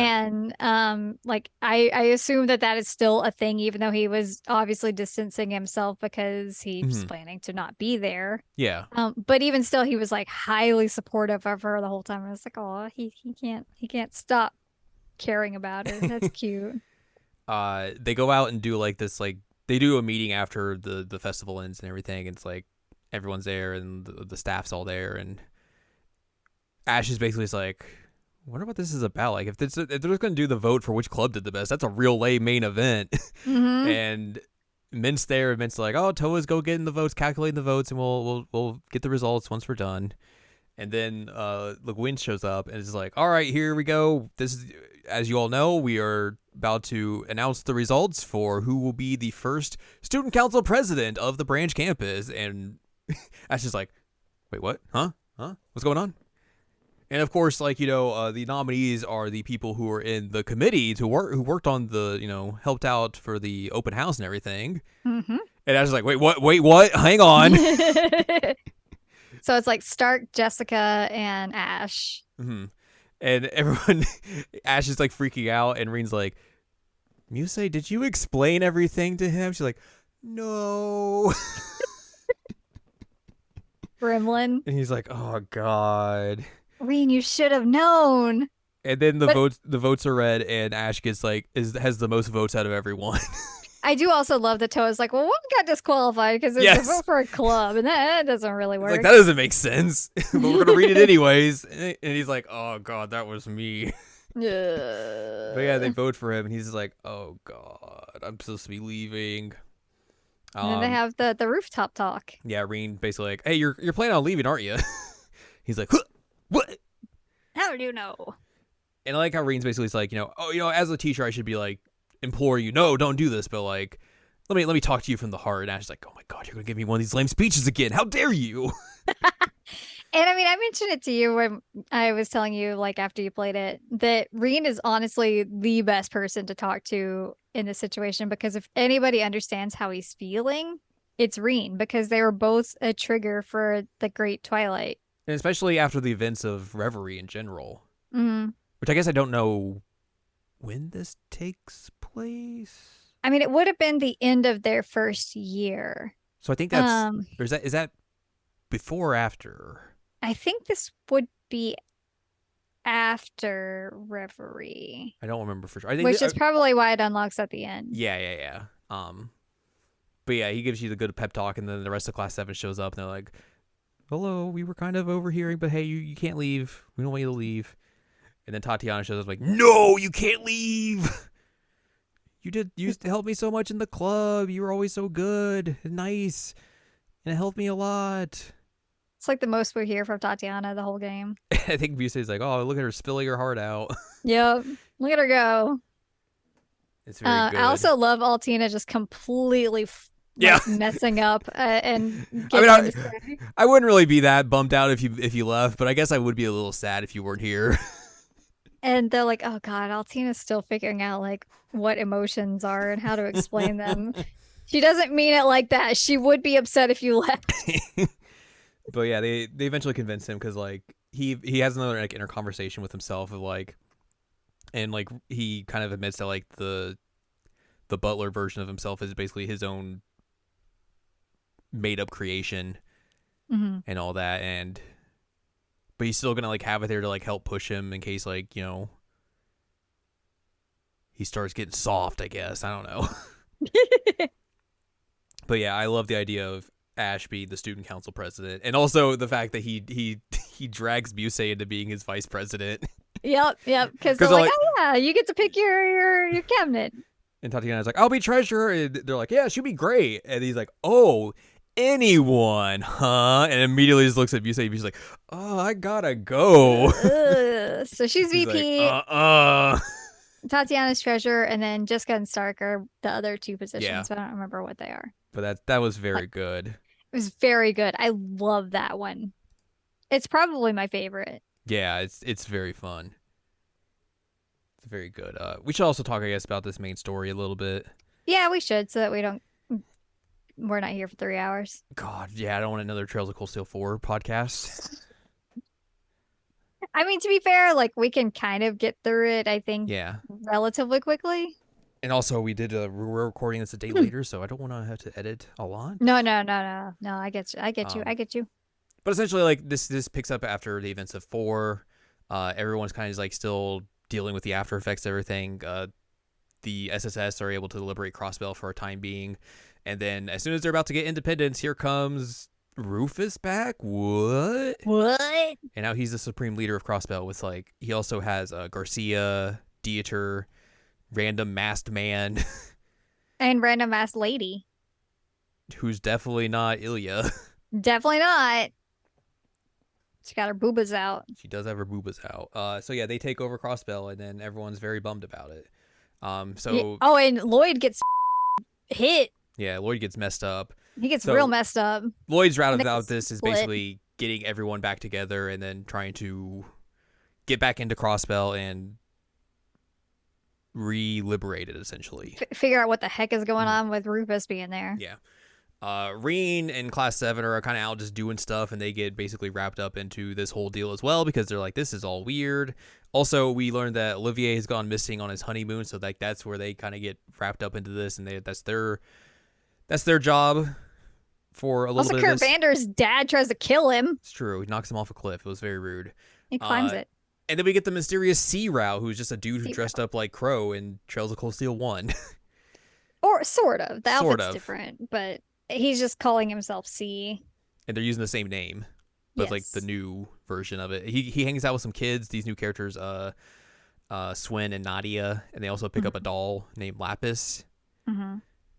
And like I assume that is still a thing, even though he was obviously distancing himself because he's planning to not be there. Yeah. But even still, he was like highly supportive of her the whole time. I was like, oh, he can't stop caring about her. That's cute. They go out and do like this, like they do a meeting after the festival ends and everything. And it's like everyone's there and the staff's all there, and Ash is basically just like, I wonder what this is about. Like if they're just gonna do the vote for which club did the best, that's a real lame main event. Mm-hmm. And Mint's there, and Mint's like, oh, Toa's go getting the votes, calculating the votes, and we'll get the results once we're done. And then LeGuin shows up and is like, all right, here we go. This is, as you all know, we are about to announce the results for who will be the first student council president of the branch campus. And Ash is like, wait, what? Huh? What's going on? And of course, like, the nominees are the people who are in the committee who worked on the, helped out for the open house and everything. Mm-hmm. And Ash is like, wait, what? Hang on. So it's like Stark, Jessica, and Ash. Mm-hmm. And everyone, Ash is like freaking out, and Reen's like, Muse, did you explain everything to him? She's like, no. Gremlin. And he's like, oh God. Reen, you should have known. And then the votes are read, and Ash gets like has the most votes out of everyone. I do also love that Toa's like, well, one got disqualified because it's a vote for a club, and that doesn't really work. Like, that doesn't make sense, but we're gonna read it anyways. And he's like, oh God, that was me. But yeah, they vote for him, and he's just like, oh God, I'm supposed to be leaving. And then they have the rooftop talk. Yeah, Reen basically like, hey, you're planning on leaving, aren't you? He's like, huh, what? How do you know? And I like how Reen's basically like, as a teacher, I should be like, implore you, no, don't do this, but like, let me talk to you from the heart. And Ash's like, oh my God, you're gonna give me one of these lame speeches again. How dare you? And I mean, I mentioned it to you when I was telling you, like, after you played it, that Reen is honestly the best person to talk to in this situation, because if anybody understands how he's feeling, it's Reen, because they were both a trigger for the Great Twilight. And especially after the events of Reverie in general. Mm-hmm. Which I guess I don't know when this takes place. I mean, it would have been the end of their first year. So I think that's, or is that before or after? I think this would be after Reverie. I don't remember for sure. I think which is probably why it unlocks at the end. Yeah. But yeah, he gives you the good pep talk, and then the rest of Class 7 shows up, and they're like, hello, we were kind of overhearing, but hey, you can't leave. We don't want you to leave. And then Tatiana shows up like, no, you can't leave. You used to help me so much in the club. You were always so good and nice, and it helped me a lot. It's like the most we hear from Tatiana the whole game. I think Busey's like, oh, look at her spilling her heart out. Yep. Look at her go. It's very good. I also love Altina just completely messing up and I wouldn't really be that bummed out if you left, but I guess I would be a little sad if you weren't here. And they're like, oh God, Altina's still figuring out like what emotions are and how to explain them. She doesn't mean it like that. She would be upset if you left. But yeah, they eventually convince him because like he has another like inner conversation with himself of like, and like he kind of admits that like the butler version of himself is basically his own made up creation Mm-hmm. and all that, and but he's still gonna like have it there to like help push him in case like he starts getting soft. I guess I don't know. But yeah, I love the idea of Ash being the student council president, and also the fact that he drags Busey into being his vice president. Yep. Because they're like, oh yeah, you get to pick your cabinet. And Tatiana's like, I'll be treasurer. And they're like, yeah, she'll be great. And he's like, oh, anyone, huh? And immediately just looks at Busey. Busey's like, oh, I gotta go. So she's He's VP. Like, Tatiana's treasurer, and then Jessica and Stark are the other two positions. Yeah. But I don't remember what they are. But that was very good. It was very good. I love that one. It's probably my favorite. Yeah, it's very fun. It's very good. We should also talk, I guess, about this main story a little bit. Yeah, we should, so that we're not here for 3 hours. God, yeah, I don't want another Trails of Cold Steel 4 podcast. I mean, to be fair, like we can kind of get through it, I think, Yeah. relatively quickly. And also, we're recording this a day later, so I don't want to have to edit a lot. No. I get you. But essentially, like this picks up after the events of 4. Everyone's kind of like still dealing with the after effects of everything. The SSS are able to liberate Crossbell for a time being, and then as soon as they're about to get independence, here comes Rufus back. What? What? And now he's the supreme leader of Crossbell. With like, he also has Garcia, Dieter, random masked man, And random ass lady. who's definitely not Ilya. Definitely not. She got her boobas out. She does have her boobas out. So yeah, they take over Crossbell, and then everyone's very bummed about it. So Yeah. Oh, and Lloyd gets hit. yeah, Lloyd gets messed up. He gets real messed up. Lloyd's route about this is basically getting everyone back together and then trying to get back into Crossbell and re-liberate it, essentially. Figure out what the heck is going on with Rufus being there. Yeah. Reen and Class 7 are kind of out just doing stuff, and they get basically wrapped up into this whole deal as well because they're like, this is all weird. Also, we learned that Olivier has gone missing on his honeymoon, so like that's where they kind of get wrapped up into this, and that's their job for a little bit of this. Also, Kurt Vander's dad tries to kill him. It's true. He knocks him off a cliff. It was very rude. He climbs it. And then we get the mysterious Sea Row, who's just a dude who dressed up like Crow in Trails of Cold Steel 1. Or sort of. The outfit's different, but he's just calling himself C. And they're using the same name, but like the new version of it. He hangs out with some kids, these new characters, Swin and Nadia, and they also pick up a doll named Lapis. Mm-hmm.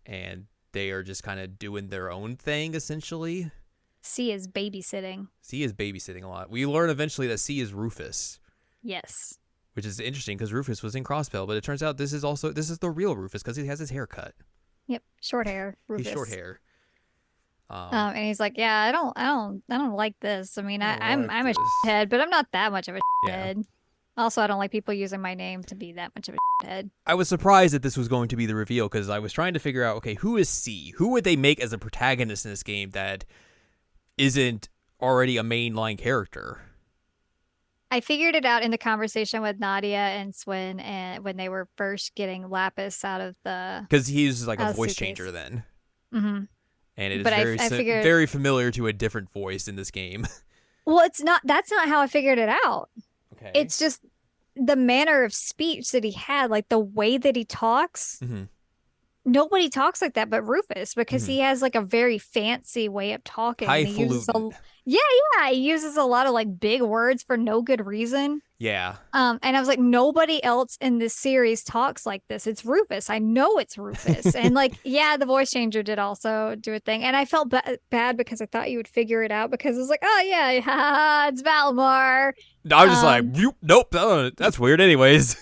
And they are just kind of doing their own thing, essentially. C is babysitting. C is babysitting a lot. We learn eventually that C is Rufus. Yes. Which is interesting because Rufus was in Crossbell, but it turns out this is the real Rufus because he has his hair cut. Yep, short hair. Rufus. He's short hair. And he's like, yeah, I don't like this. I mean, I'm a head, but I'm not that much of a head. Also, I don't like people using my name to be that much of a head. I was surprised that this was going to be the reveal because I was trying to figure out, okay, who is C? Who would they make as a protagonist in this game that isn't already a mainline character? I figured it out in the conversation with Nadia and Swin, and when they were first getting Lapis out of the, because he's like a voice suitcase. changer then. Mm-hmm. And it is very familiar to a different voice in this game. Well, that's not how I figured it out. Okay. It's just the manner of speech that he had, like the way that he talks. Mm-hmm. Nobody talks like that but Rufus, because he has like a very fancy way of talking. Highfalutin. He uses a lot of like big words for no good reason. Yeah. And I was like, nobody else in this series talks like this. It's Rufus. I know it's Rufus. And like, yeah, the voice changer did also do a thing. And I felt bad because I thought you would figure it out, because it was like, oh yeah, it's Valimar. I was just like, nope, that's weird anyways.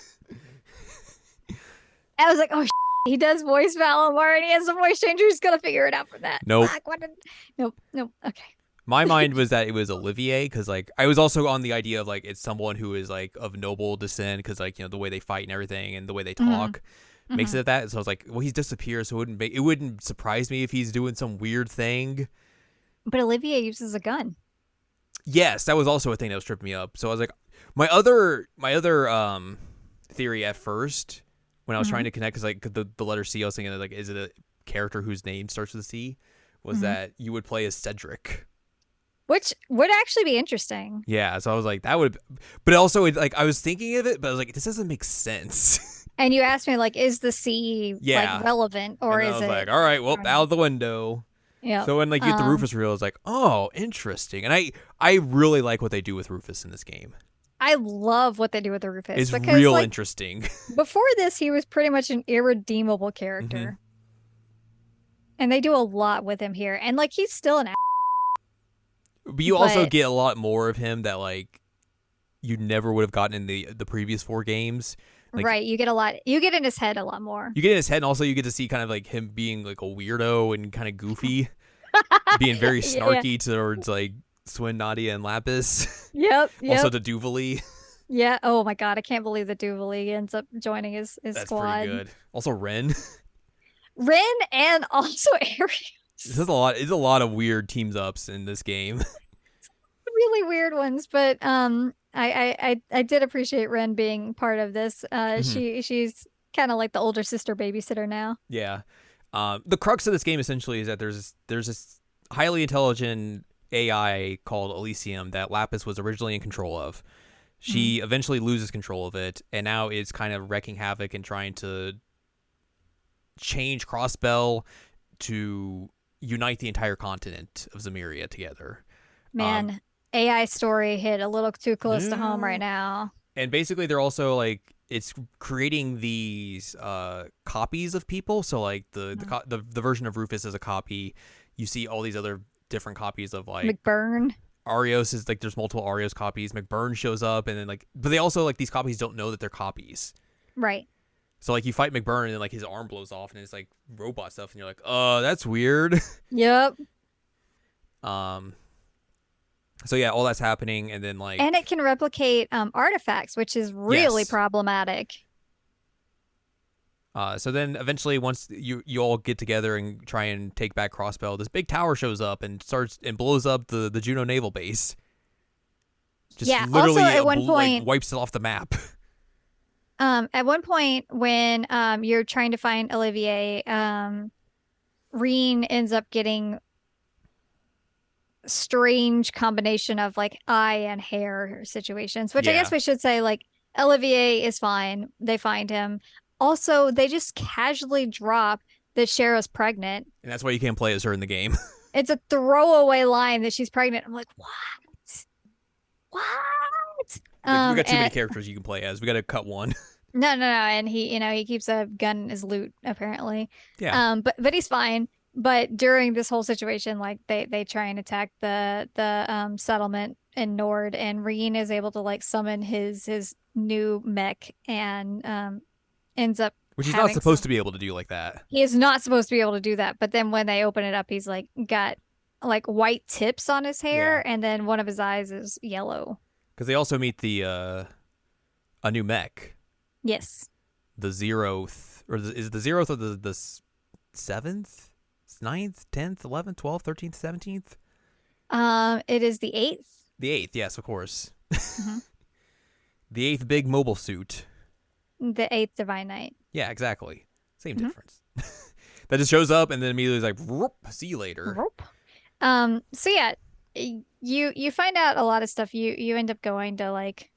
I was like, oh, he does voice Valimar and he has a voice changer. He's going to figure it out for that. Nope. Nope. Okay. My mind was that it was Olivier because like I was also on the idea of like it's someone who is like of noble descent because like the way they fight and everything and the way they Mhm. talk makes Mhm. it that. So I was like, well, he's disappeared, so it wouldn't surprise me if he's doing some weird thing. But Olivier uses a gun. Yes, that was also a thing that was tripping me up. So I was like, my other theory at first when I was trying Mhm. to connect is like the letter C. I was thinking like, is it a character whose name starts with a C? Was Mhm. that you would play as Cedric? Which would actually be interesting. Yeah, so I was like, that would, but also like I was thinking of it, but I was like, this doesn't make sense. And you asked me like, is the sea like Yeah, relevant or and then I is was it? like, all right, well, I don't know. out the window. Yep. So when like you get the Rufus reel, I was like, oh, interesting, and I really like what they do with Rufus in this game. I love what they do with the Rufus It's because real like interesting. before this, he was pretty much an irredeemable hmm character, and they do a lot with him here. And like he's still an, But you also but get a lot more of him that like you never would have gotten in the previous four games. Like right, you get a lot. You get in his head a lot more. you get in his head, and also you get to see kind of like him being like a weirdo and kind of goofy, being very Yeah. snarky towards like Swin, Nadia, and Lapis. Yep. Also Yep. to Duvali. Yeah. Oh my God, I can't believe that Duvali ends up joining his That's pretty squad. good. Also Ren. Rin and also This is Ares. a lot of weird teams ups in this game. Really weird ones, but I did appreciate Ren being part of this. hmm She's kind of like the older sister babysitter now. Yeah. The crux of this game essentially is that there's this highly intelligent AI called Elysium that Lapis was originally in control of. Mhm. She eventually loses control of it, and now is kind of wreaking havoc and trying to change Crossbell to unite the entire continent of Zamiria together. Um, Man, AI story hit a little too close to home right yeah. now. And basically, they're also like it's creating these copies of people. So like Mhm. the version of Rufus is a copy. You see all these other different copies of like McBurn. Arios is like there's multiple Arios copies. McBurn shows up, and then like but they also like these copies don't know that they're copies. Right. So like you fight McBurn and then like his arm blows off and it's like robot stuff and you're like, that's weird. Yep. um so yeah, all that's happening and then And it like can replicate artifacts, which is really yes. problematic. So then eventually once you all get together and try and take back Crossbell, this big tower shows up and starts and blows up the Juno naval base. Just Yeah. Also, literally at one like point, wipes it off the map. when you're trying to find Olivier, Reen ends up getting strange combination of like eye and hair situations, which I guess Yeah. we should say like Olivier is fine. They find him. Also, they just casually drop that Cheryl's pregnant. And that's why you can't play as her in the game. It's a throwaway line that she's pregnant. I'm like, what? What? Like we got too many And characters you can play as. We got to cut one. no, no, no. And he keeps a gun in his loot, apparently. Yeah. But he's fine. But during this whole situation, like they try and attack the settlement in Nord, and Reen is able to like summon his new mech and ends up Which he's not having supposed some. to be able to do like that. He is not supposed to be able to do that. But then when they open it up, he's like got like white tips on his Yeah. hair, and then one of his eyes is yellow. Because they also meet the a new mech, Yes. the zeroth, or is it the zeroth or the seventh, ninth, 10th, 11th, 12th, 13th, 17th? It is the eighth. The eighth, yes, of course. Mm-hmm. The eighth big mobile suit. The eighth Divine Knight. Yeah, exactly. Same Mhm. difference. That just shows up and then immediately is like, "Whoop, see you later." Rope. So yeah, you find out a lot of stuff. You end up going to like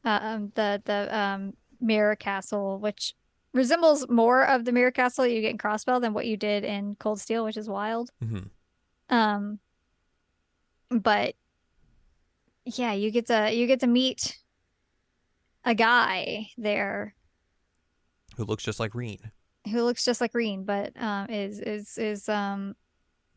the Mirror Castle, which resembles more of the Mirror Castle you get in Crossbell than what you did in Cold Steel, which is wild. hmm Um, but yeah, you get to meet a guy there Who looks just like Reen. who looks just like Green, but is got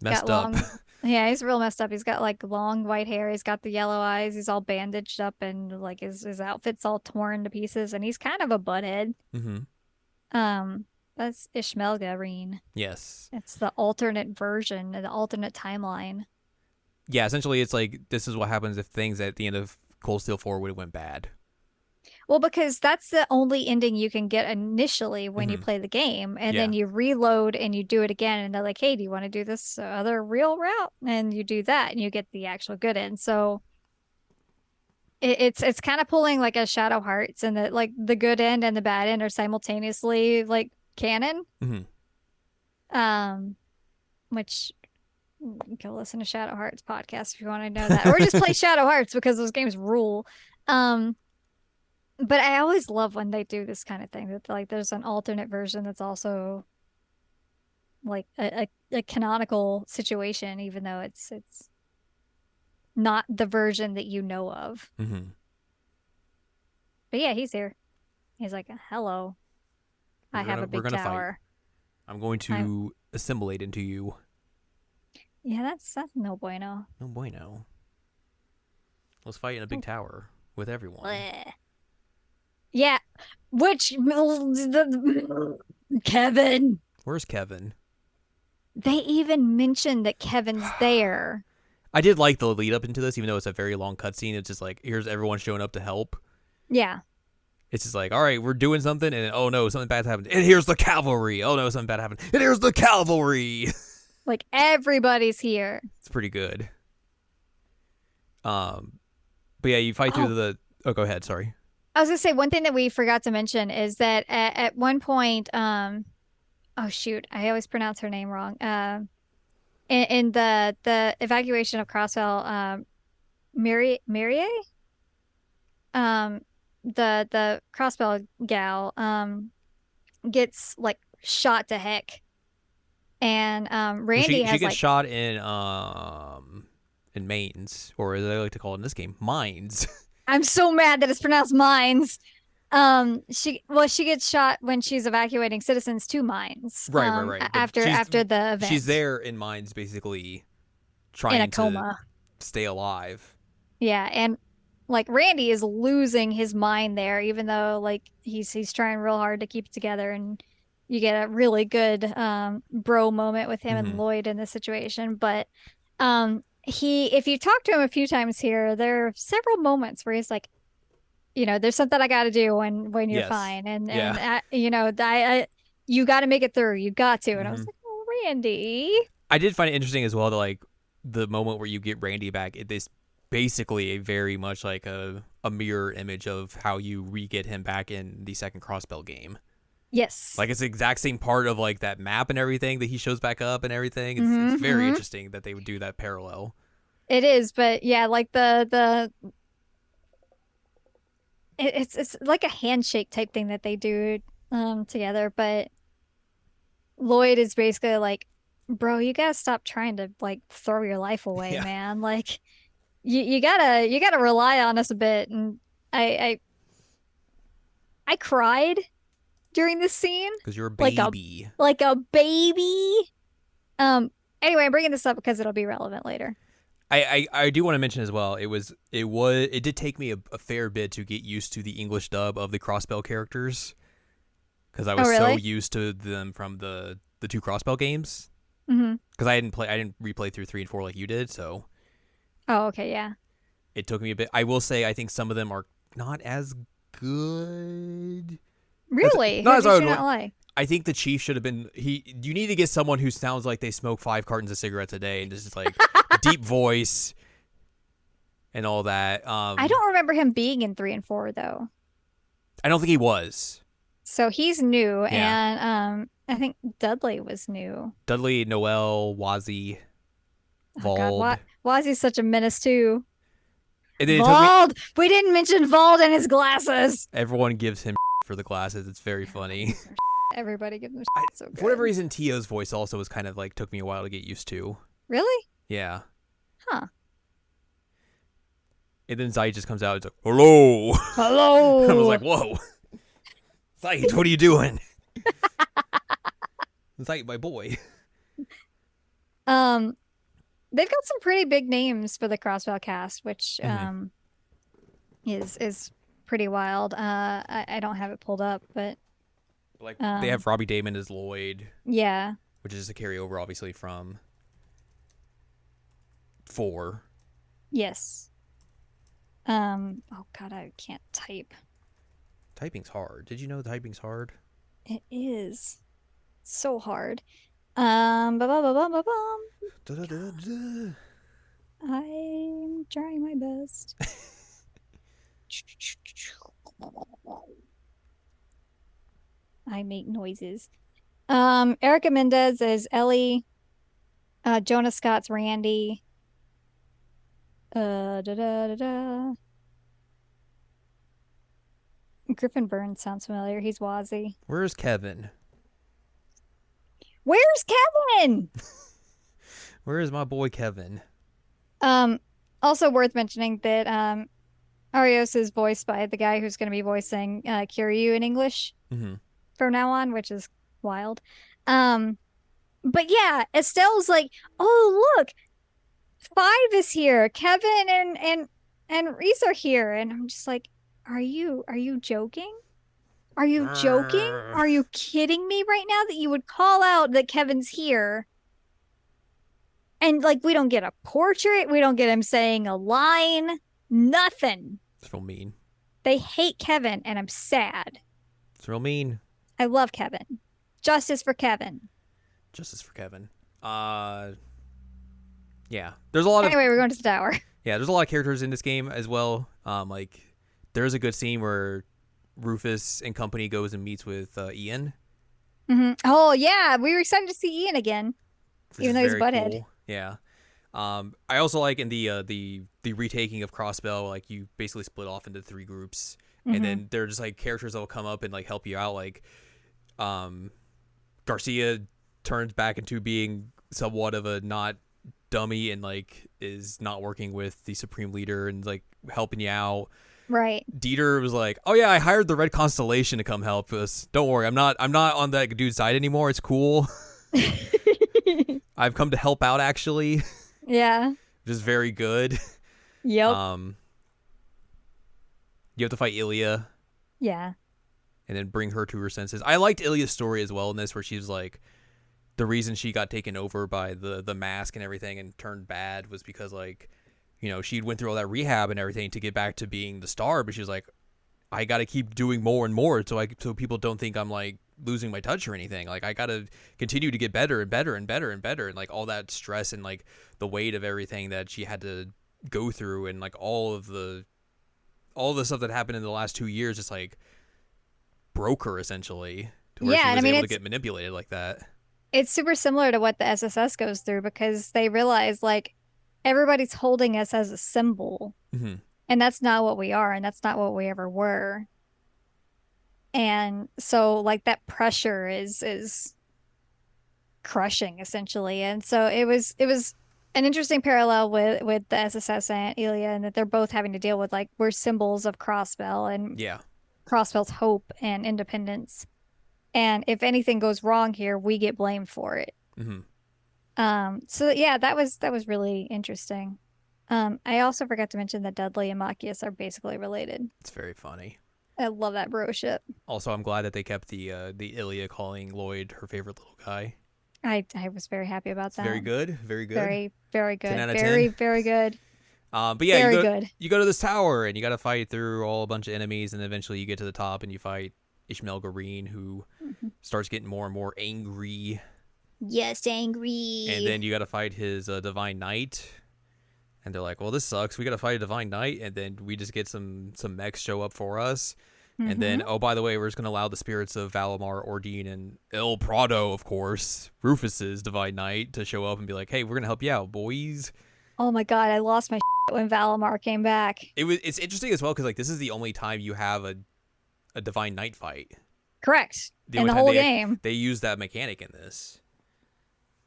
Messed up. long. Yeah, he's real messed up. He's got like long white hair. He's got the yellow eyes. He's all bandaged up and like his outfit's all torn to pieces, and he's kind of a butthead. hmm That's Ishmael Gareen. Yes. It's the alternate version, the alternate timeline. Yeah, essentially, it's like this is what happens if things at the end of Cold Steel 4 would have went bad. Well, because that's the only ending you can get initially when you Hmm. play the game, and Yeah. then you reload and you do it again, and they're like, "Hey, do you want to do this other real route?" And you do that, and you get the actual good end. So it's kind of pulling like a Shadow Hearts, and that like the good end and the bad end are simultaneously like canon. Hmm. Um, which go listen to Shadow Hearts podcast if you want to know that, or just play Shadow Hearts because those games rule. Um, but I always love when they do this kind of thing that like there's an alternate version that's also like a canonical situation, even though it's not the version that you know of. Hmm. But yeah, he's here. He's like, "Hello, I have a We're big gonna fight. tower." I'm going I to assimilate into you. Yeah, that's no bueno. No bueno. Let's fight in a big tower with everyone. Bleh. Yeah, which Kevin. Where's Kevin? They even mentioned that Kevin's there. I did like the lead up into this, even though it's a very long cutscene. It's just like here's everyone showing up to help. Yeah. It's just like, all right, we're doing something, and oh no, something bad's happened. And here's the cavalry. Oh no, something bad happened. And here's the cavalry. Like everybody's here. It's pretty good. Um, but yeah, you fight through Oh, the. Oh, go ahead. Sorry. I was gonna say one thing that we forgot to mention is that at one point, oh shoot, I always pronounce her name wrong. In the evacuation of Crossfell, Marie, um, the Crossfell gal, gets like shot to heck, and Well, Randy she has gets like, shot in mains, or as I like to call it in this game, mines. I'm so mad that it's pronounced mines. She gets shot when she's evacuating citizens to mines. Right. But After the she's event there in mines, basically in a trying to coma. stay alive. Yeah, and like Randy is losing his mind there, even though like he's trying real hard to keep it together, and you get a really good bro moment with him and Hmm. Lloyd in this situation. But he if you talk to him a few times here, there are several moments where he's like, there's something I got to do when you're Yes. fine, and Yeah. you got to make it through. You got to. And I Hmm. was like, oh, Randy. I did find it interesting as well that like the moment where you get Randy back, it is basically a very much like a mirror image of how you re-get him back in the second Crossbell game. Yes. Like it's the exact same part of like that map and everything that he shows back up and everything. It's very Mm-hmm. interesting that they would do that parallel. It is, but yeah, like it's like a handshake type thing that they do together, but Lloyd is basically like, bro, you gotta stop trying to like throw your life away, Yeah, man. Like you gotta rely on us a bit. And I I cried during this scene because you're a like a baby. like a baby. Um anyway, I'm bringing this up because it'll be relevant later. I do want to mention as well. It did take me a fair bit to get used to the English dub of the Crossbell characters because I Oh, was so really? used to them from the two Crossbell games. Mm-hmm. Because I didn't replay through 3 and 4 like you did, so Oh, okay, yeah. it took me a bit. I will say I think some of them are not as good as Really? not Who as I did would you not want. like? I think the chief should have been he. You need to get someone who sounds like they smoke 5 cartons of cigarettes a day and just like deep voice and all that. I don't remember him being in 3 and 4 though. I don't think he was. So he's new, Yeah, and I think Dudley was new. Dudley, Noel, Wazzy, Oh God, Vald, Wazzy's such a menace too. and then it took me. Vald! We didn't mention Vald and his glasses. Everyone gives him for the glasses. It's very Everybody funny. gives him Everybody gives him so For whatever good. reason, Tio's voice also was kind of like took me a while to get used to. Really? Yeah. Huh. And then Zai just comes out. It's like, hello. I was Hello. like, whoa. Zai, what are you doing? Zai, my boy. Um, they've got some pretty big names for the Crossfell cast, which Hmm. is pretty wild. I don't have it pulled up, but Like, they um, have Robbie Damon as Lloyd, yeah. which is a carryover, obviously, from 4. Yes. Oh God, I can't type. Typing's hard. Did you know typing's hard? It is so hard. Ba-bum. Da-da-da-da. I'm trying my best. I make noises. Erica Mendez is Ellie. Jonah Scott's Randy. Da, da, da, da. Griffin Burns sounds familiar. He's Wazzy. Where's Kevin? Where's Kevin? Where is my boy Kevin? Also worth mentioning that Arios is voiced by the guy who's going to be voicing Kiryu in English Mm-hmm. from now on, which is wild. But yeah, Estelle's like, oh look, 5 is here. Kevin and Reese are here, and I'm just like, are you joking? Are you joking? Are you kidding me right now that you would call out that Kevin's here? And like, we don't get a portrait, we don't get him saying a line, nothing. It's real mean. They hate Kevin, and I'm sad. It's real mean. I love Kevin. Justice for Kevin. Justice for Kevin. Yeah. There's a lot of Anyway, we're going to the tower. Yeah, there's a lot of characters in this game as well. Like there's a good scene where Rufus and company goes and meets with Ian. Mm-hmm. Oh yeah, we were excited to see Ian again, even though he's butthead. Cool. Yeah. I also like in the retaking of Crossbell, like you basically split off into 3 groups, and then they're just like characters that will come up and like help you out. Like, Garcia turns back into being somewhat of a not dummy and like is not working with the Supreme Leader and like helping you out. Right. Dieter was like, "Oh yeah, I hired the Red Constellation to come help us. Don't worry, I'm not on that dude's side anymore. It's cool. I've come to help out actually." Yeah. Which is very good. Yep. You have to fight Ilya. Yeah. And then bring her to her senses. I liked Ilya's story as well in this, where she's like, the reason she got taken over by the mask and everything and turned bad was because like, you know, she went through all that rehab and everything to get back to being the star, but she was like, I got to keep doing more and more so people don't think I'm like losing my touch or anything. Like I got to continue to get better and better and better and better, and like all that stress and like the weight of everything that she had to go through and like all the stuff that happened in the last 2 years just like broke her essentially to where she was able to get manipulated like that. It's super similar to what the SSS goes through, because they realize like everybody's holding us as a symbol, and that's not what we are, and that's not what we ever were. And so like that pressure is crushing essentially. And so it was an interesting parallel with the SSS and Ilya, and that they're both having to deal with like, we're symbols of Crossbell and Crossbell's hope and independence. And if anything goes wrong here, we get blamed for it. So yeah, that was really interesting. I also forgot to mention that Dudley and Machias are basically related. It's very funny. I love that bro ship. Also, I'm glad that they kept the Ilya calling Lloyd her favorite little guy. I was very happy about that. Very good. Very good. Very, very good. 10 out of very, 10. very good. But yeah, very you go to this tower and you got to fight through all a bunch of enemies, and eventually you get to the top and you fight Ishmael Gareen, who starts getting more and more angry. Yes, angry. And then you got to fight his Divine Knight. And they're like, well, this sucks. We got to fight a Divine Knight. And then we just get some mechs show up for us. And then, oh, by the way, we're just going to allow the spirits of Valimar, Ordine, and El Prado, of course, Rufus's Divine Knight, to show up and be like, hey, we're going to help you out, boys. Oh my God, I lost my shit when Valimar came back. It's interesting as well, because like this is the only time you have a Divine Knight fight. Correct. In the whole game. They use that mechanic in this.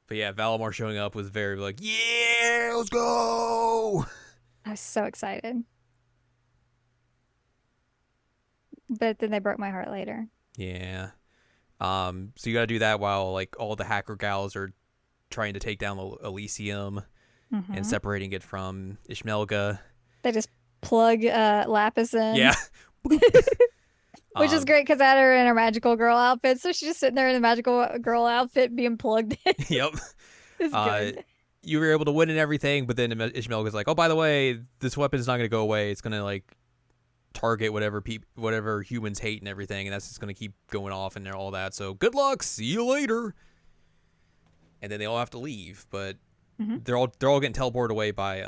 But yeah, Valimar showing up was very like, yeah, let's go. I was so excited. But then they broke my heart later. Yeah. So you got to do that while like all the hacker gals are trying to take down Elysium and separating it from Ishmelga. They just plug Lapis in. Yeah. Which is great because I had her in her magical girl outfit. So she's just sitting there in the magical girl outfit being plugged in. Yep. It's good. you were able to win and everything, but then Ishmael was like, oh, by the way, this weapon's not going to go away. It's going to like target whatever humans hate and everything, and that's just going to keep going off and all that. So good luck. See you later. And then they all have to leave, but they're all getting teleported away by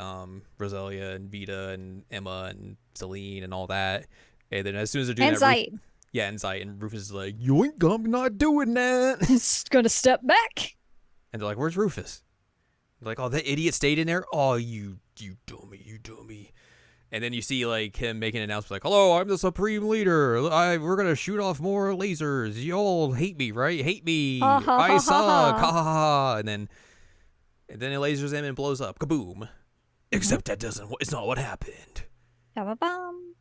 Roselia and Vita and Emma and Celine and all that. And then as soon as they're doing And that, Zeit. and Zeit, and Rufus is like, yoink, I'm not doing that. It's gonna step back. And they're like, where's Rufus? They're like, oh, that idiot stayed in there. Oh, you dummy. And then you see like him making an announcement like, hello, I'm the Supreme Leader. We're going to shoot off more lasers. You all hate me, right? Hate me. I suck. Ha ha ha. And then it lasers him and blows up. Kaboom. Except it's not what happened. Ba-ba-bum.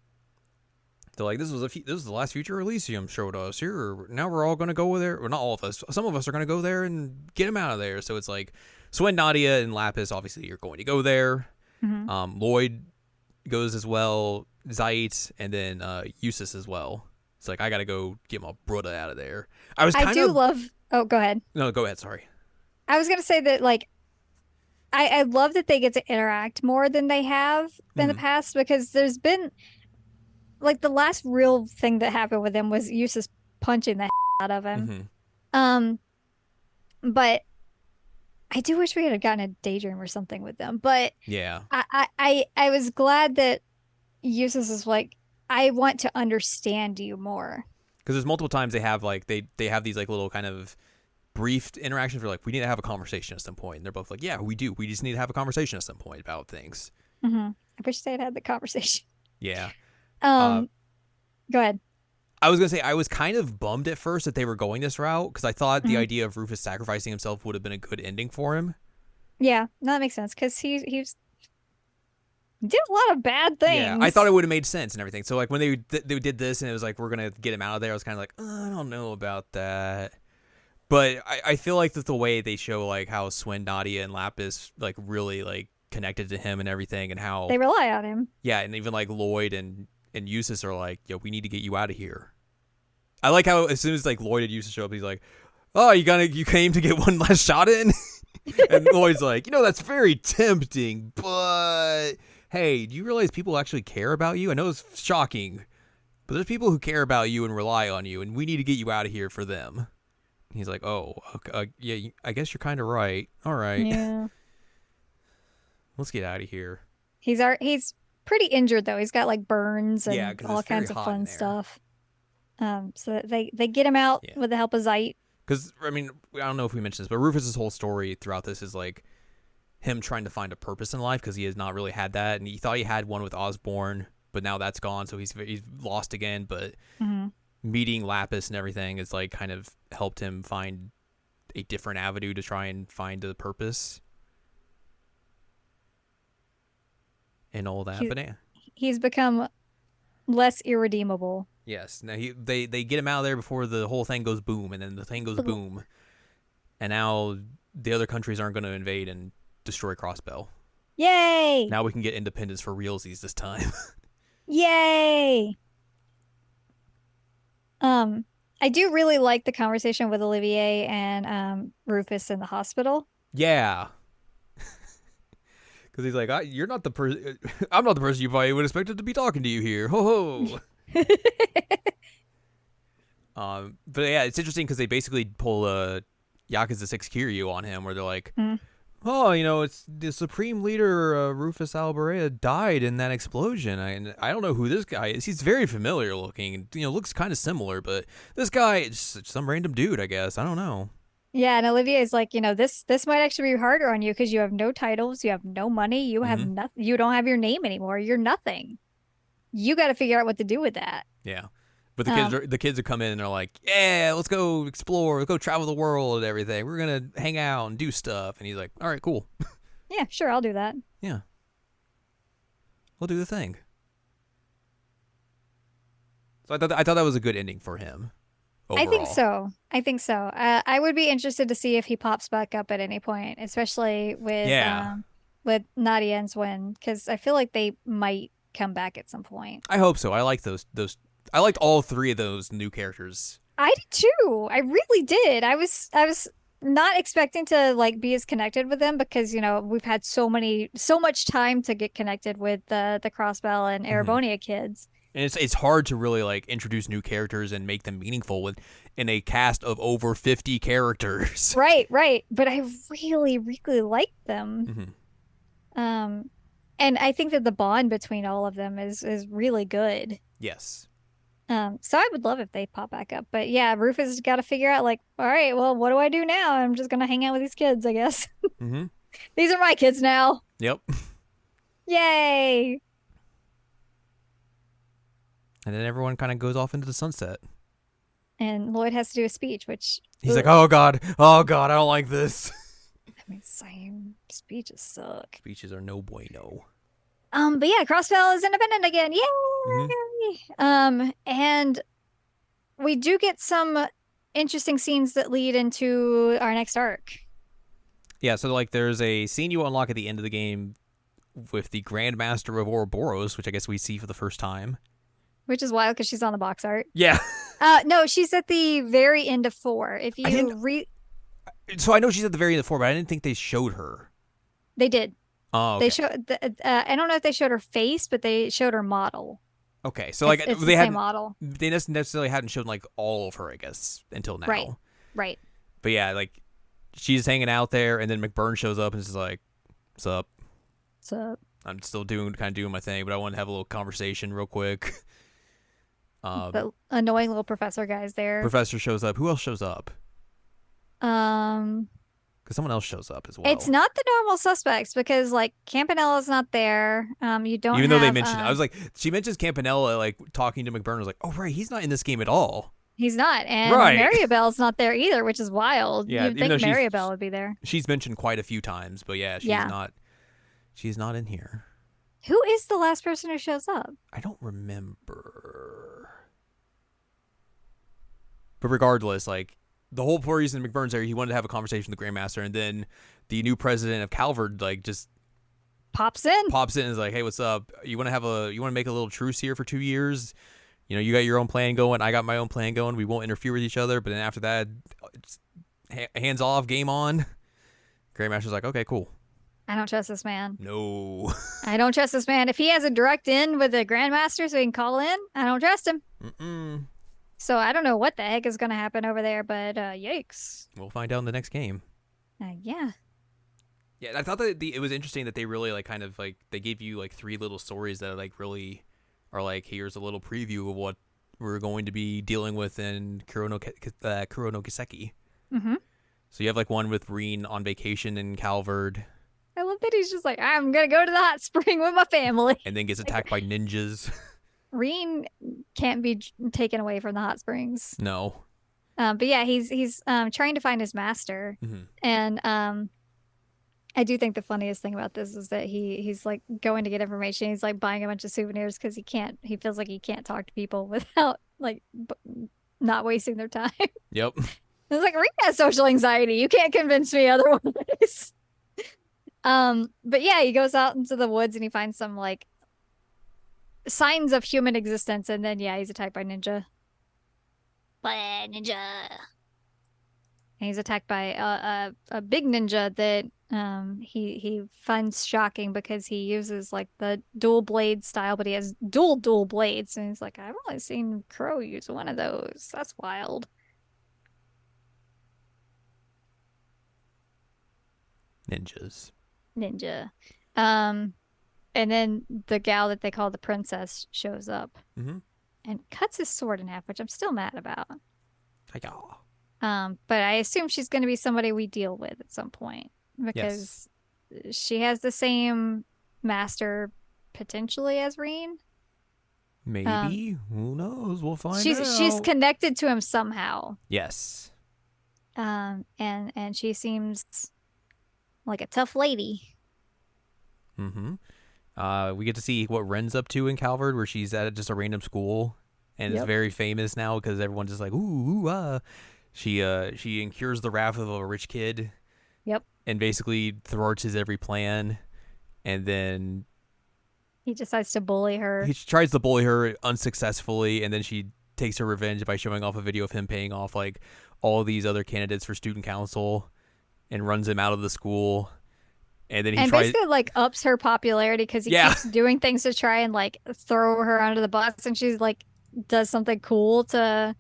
They're like, this was the last Future Elysium showed us. Now we're all going to go there. Well, not all of us. Some of us are going to go there and get him out of there. So it's like, Swen, Nadia, and Lapis, obviously, you're going to go there. Lloyd goes as well, Zeit, and then Eustace as well. It's like, I gotta go get my brother out of there. Oh, go ahead. No, go ahead, sorry. I was gonna say that like I love that they get to interact more than they have in the past, because there's been like the last real thing that happened with him was Eustace punching the out of him. But I do wish we had gotten a daydream or something with them. But yeah, I was glad that Eustace is like, I want to understand you more. Because there's multiple times they have like they have these like little kind of brief interactions where like, we need to have a conversation at some point. And they're both like, yeah, we do. We just need to have a conversation at some point about things. I wish they had the conversation. Yeah. Go ahead. I was going to say, I was kind of bummed at first that they were going this route, because I thought the idea of Rufus sacrificing himself would have been a good ending for him. Yeah, no, that makes sense, because he did a lot of bad things. Yeah, I thought it would have made sense and everything. So like when they did this and it was like, we're going to get him out of there, I was kind of like, I don't know about that. But I feel like that the way they show like how Swen, Nadia, and Lapis like really like connected to him and everything, and how they rely on him. Yeah, and even like Lloyd and Eustace are like, yo, we need to get you out of here. I like how as soon as like Lloyd and Eustace show up, he's like, oh, you came to get one last shot in? And Lloyd's like, that's very tempting, but hey, do you realize people actually care about you? I know it's shocking, but there's people who care about you and rely on you, and we need to get you out of here for them. And he's like, oh, okay, yeah, I guess you're kind of right. All right. Yeah. Let's get out of here. He's pretty injured though. He's got like burns and all kinds of fun stuff. So they get him out with the help of Zeit. Because I mean, I don't know if we mentioned this, but Rufus's whole story throughout this is like him trying to find a purpose in life, because he has not really had that, and he thought he had one with Osborn, but now that's gone, so he's lost again. But meeting Lapis and everything is like kind of helped him find a different avenue to try and find a purpose. And all that, but yeah, he's become less irredeemable. Yes. Now they get him out of there before the whole thing goes boom, and then the thing goes boom, and now the other countries aren't going to invade and destroy Crossbell. Yay! Now we can get independence for realsies this time. Yay! I do really like the conversation with Olivier and Rufus in the hospital. Yeah. Because he's like, you're not the person. I'm not the person you probably would expect to be talking to you here. Ho ho. But yeah, it's interesting because they basically pull Yakuza 6 Kiryu on him, where they're like, oh, it's the Supreme Leader, Rufus Albarella, died in that explosion. I don't know who this guy is. He's very familiar looking, and looks kind of similar, but this guy is some random dude, I guess. I don't know. Yeah, and Olivier is like, this might actually be harder on you because you have no titles, you have no money, you have nothing, you don't have your name anymore, you're nothing. You got to figure out what to do with that. Yeah, but the kids would come in and they're like, yeah, let's go explore, let's go travel the world and everything. We're gonna hang out and do stuff, and he's like, all right, cool. Yeah, sure, I'll do that. Yeah, we'll do the thing. So I thought that was a good ending for him. Overall. I think so. I would be interested to see if he pops back up at any point, especially with Nadia and Swen, because I feel like they might come back at some point. I hope so. I like those. I liked all three of those new characters. I did too. I really did. I was not expecting to like be as connected with them because we've had so much time to get connected with the Crossbell and Mm-hmm. Erebonia kids. And it's hard to really like introduce new characters and make them meaningful in a cast of over 50 characters. Right. But I really, really like them. Mm-hmm. Um, and I think that the bond between all of them is really good. Yes. So I would love if they pop back up. But yeah, Rufus has got to figure out like, all right, well, what do I do now? I'm just gonna hang out with these kids, I guess. Mm-hmm. These are my kids now. Yep. Yay! And then everyone kind of goes off into the sunset. And Lloyd has to do a speech, which He's like, oh God, I don't like this. I mean, same speeches suck. Speeches are no bueno. But yeah, Crossbell is independent again. Yay! And we do get some interesting scenes that lead into our next arc. Yeah, so like there's a scene you unlock at the end of the game with the Grandmaster of Ouroboros, which I guess we see for the first time. Which is wild because she's on the box art. Yeah. No, she's at the very end of 4. If you So I know she's at the very end of 4, but I didn't think they showed her. They did. Oh, okay. They showed. I don't know if they showed her face, but they showed her model. Okay, so like it's they the had same model. They necessarily hadn't shown like all of her, I guess, until now. Right. But yeah, like she's hanging out there, and then McBurn shows up and is like, "What's up? What's up?" I'm still doing my thing, but I want to have a little conversation real quick. The annoying little professor guy's there. Professor shows up. Who else shows up? Because someone else shows up as well. It's not the normal suspects because like Campanella's not there. You don't even though they mentioned. I was like, she mentions Campanella like talking to McBurn. I was like, oh right, he's not in this game at all. He's not, and right. Maribel's not there either, which is wild. Yeah, you'd think Maribel would be there. She's mentioned quite a few times, but yeah, not. She's not in here. Who is the last person who shows up? I don't remember. But regardless, like the whole reason McBurn's there, he wanted to have a conversation with the Grandmaster, and then the new president of Calvard like just pops in and is like, "Hey, what's up? You want to make a little truce here for 2 years? You got your own plan going. I got my own plan going. We won't interfere with each other. But then after that, it's hands off, game on." Grandmaster's like, "Okay, cool." I don't trust this man. No. I don't trust this man. If he has a direct in with the Grandmaster so he can call in, I don't trust him. Mm-mm. So I don't know what the heck is going to happen over there, but yikes. We'll find out in the next game. Yeah. Yeah, I thought that it was interesting that they really like kind of like they gave you like 3 little stories that like really are like, here's a little preview of what we're going to be dealing with in Kuro no Kiseki. Mm-hmm. So you have like one with Reen on vacation in Calvard. I love that he's just like, I'm going to go to the hot spring with my family. And then gets attacked by ninjas. Reen can't be taken away from the hot springs. No. But yeah, he's trying to find his master. Mm-hmm. And I do think the funniest thing about this is that he's like going to get information. He's like buying a bunch of souvenirs because he feels like he can't talk to people without like not wasting their time. Yep. It's like, Reen has social anxiety. You can't convince me otherwise. But yeah, he goes out into the woods and he finds some like signs of human existence, and then yeah, he's attacked by ninja. And he's attacked by a big ninja that he finds shocking because he uses like the dual blade style, but he has dual blades, and he's like, I've only seen Crow use one of those. That's wild. Ninja. And then the gal that they call the princess shows up and cuts his sword in half, which I'm still mad about. But I assume she's going to be somebody we deal with at some point because she has the same master potentially as Reen. Maybe. Who knows? We'll find out. She's connected to him somehow. Yes. And she seems like a tough lady. Mm-hmm. We get to see what Ren's up to in Calvard, where she's at just a random school, and it's very famous now because everyone's just like, ooh. She incurs the wrath of a rich kid. Yep. And basically thwarts his every plan, and then he decides to bully her. He tries to bully her unsuccessfully, and then she takes her revenge by showing off a video of him paying off like all these other candidates for student council and runs him out of the school. And then he And tries. basically like ups her popularity because he Yeah. keeps doing things to try and like throw her under the bus, and she's like does something cool to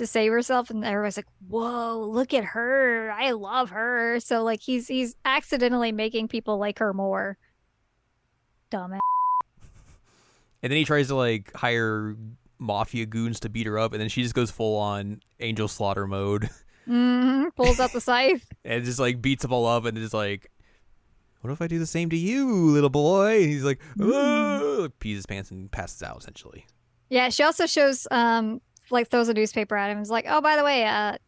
save herself, and everybody's like, "Whoa, look at her! I love her!" So like he's accidentally making people like her more. Dumb. And then he tries to like hire mafia goons to beat her up, and then she just goes full on angel slaughter mode. Pulls out the scythe. And just like beats them all up, and is like, what if I do the same to you, little boy? And he's like, pees his pants and passes out, essentially. Yeah, she also shows like throws a newspaper at him and is like, "Oh, by the way,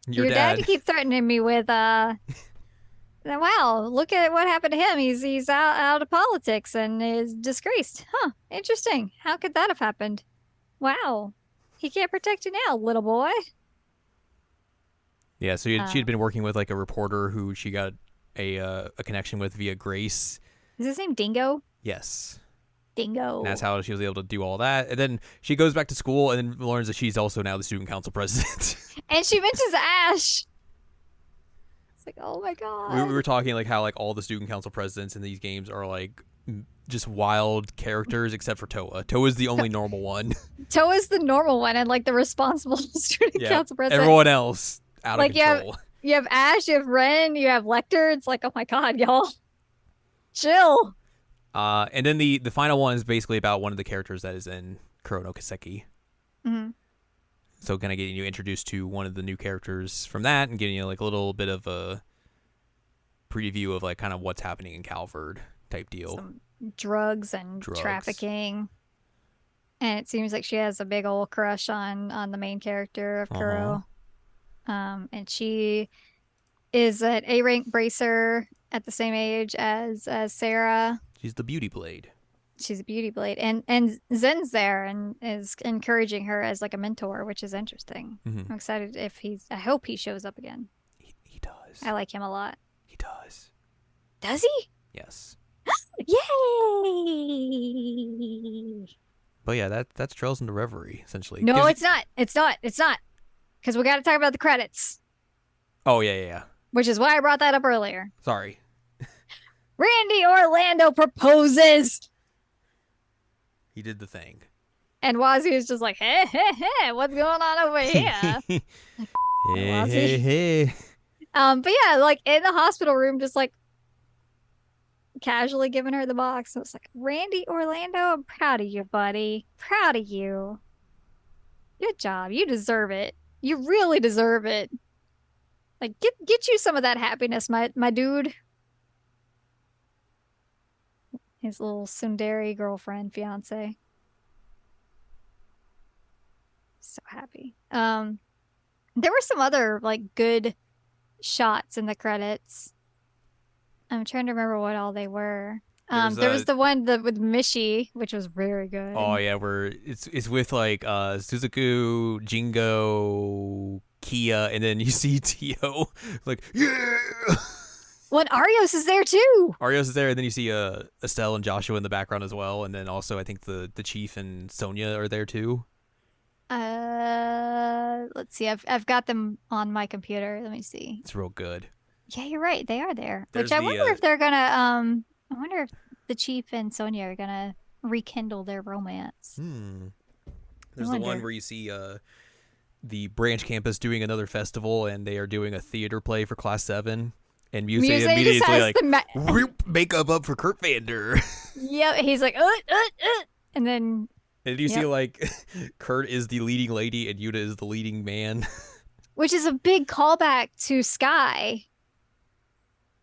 your dad you keep threatening me with wow, look at what happened to him. He's out of politics and is disgraced. Huh, interesting. How could that have happened? Wow. He can't protect you now, little boy." Yeah, so she had been working with like a reporter who she got a connection with via Grace. Is his name Dingo? Yes. Dingo. And that's how she was able to do all that. And then she goes back to school and then learns that she's also now the student council president. And she mentions Ash. It's like, oh my god. We were talking like how like all the student council presidents in these games are like just wild characters except for Toa. Toa's the only normal one. Toa's the normal one and like the responsible student council president. Everyone else out of control. You have Ash, you have Ren, you have Lecter. It's like, oh my god, y'all. Chill. And then the final one is basically about one of the characters that is in Kuro no Kiseki. Mm-hmm. So kind of getting you introduced to one of the new characters from that and getting you like a little bit of a preview of like kind of what's happening in Calvard type deal. Some drugs and trafficking. And it seems like she has a big old crush on the main character of Kuro. And she is an A-rank bracer at the same age as Sarah. She's the beauty blade. She's a beauty blade. And Zen's there and is encouraging her as like a mentor, which is interesting. I'm excited I hope he shows up again. He does. I like him a lot. He does. Does he? Yes. Yay! But yeah, that's Trails into Reverie, essentially. No, it's not. It's not. Because we got to talk about the credits. Oh, yeah. Which is why I brought that up earlier. Sorry. Randy Orlando proposes. He did the thing. And Wazzy is just like, hey, what's going on over here? Hey. But yeah, like in the hospital room, just like casually giving her the box. So it's like, Randy Orlando, I'm proud of you, buddy. Proud of you. Good job. You deserve it. You really deserve it. Like, get you some of that happiness, my dude. His little tsundere girlfriend, fiance. So happy. There were some other like good shots in the credits. I'm trying to remember what all they were. There was the one with Mishi, which was very good. Oh yeah, where it's with like Suzuku, Jingo, Kia, and then you see Tio like, yeah. Well, Arios is there too. Arios is there, and then you see Estelle and Joshua in the background as well, and then also I think the Chief and Sonia are there too. Let's see. I've got them on my computer. Let me see. It's real good. Yeah, you're right. They are there. There's Which I wonder if they're gonna I wonder if the Chief and Sonia are gonna rekindle their romance. There's the one where you see the branch campus doing another festival, and they are doing a theater play for Class 7. And Muse immediately like, makeup up for Kurt Vander. Yep, he's like, and then... And you see, like, Kurt is the leading lady and Yuta is the leading man. Which is a big callback to Sky.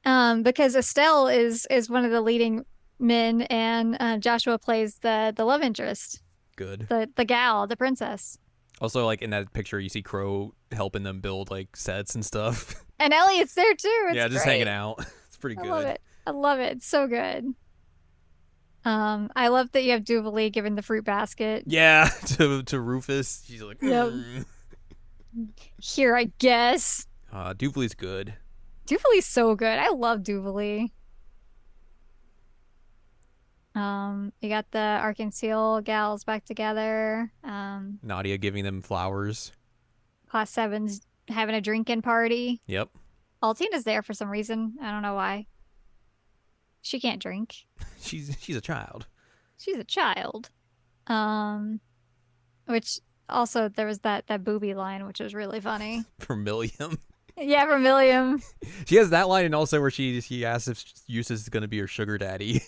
Because Estelle is one of the leading men, and Joshua plays the love interest. Good. The gal, the princess. Also, like, in that picture, you see Crow helping them build, like, sets and stuff. And Elliot's there, too. It's just great. hanging out. It's pretty good. I love it. It's so good. I love that you have Duvalie giving the fruit basket. Yeah, to Rufus. She's like, yep. Here, I guess. Duvalie's good. Duvalie's so good. I love Duvalie. Duvalie's so good. I love Duvalie. Duvalie's so good. I love Duvalie. Duvalie's so good. I love Duvalie. Duvalie's so good. I love Duvalie. Duvalie's so good. I love Duvalie. Duvalie's so good. I love Duvalie. Here, I guess. Duvalie's so good. I love Duvalie. You got the Arkansas gals back together. Nadia giving them flowers. Class seven's having a drinking party. Yep. Altina's there for some reason. I don't know why. She can't drink. She's a child. She's a child. Um, which also there was that booby line, which was really funny. For Milliam. Yeah, from William. She has that line, and also where she asks if Eustace is going to be her sugar daddy.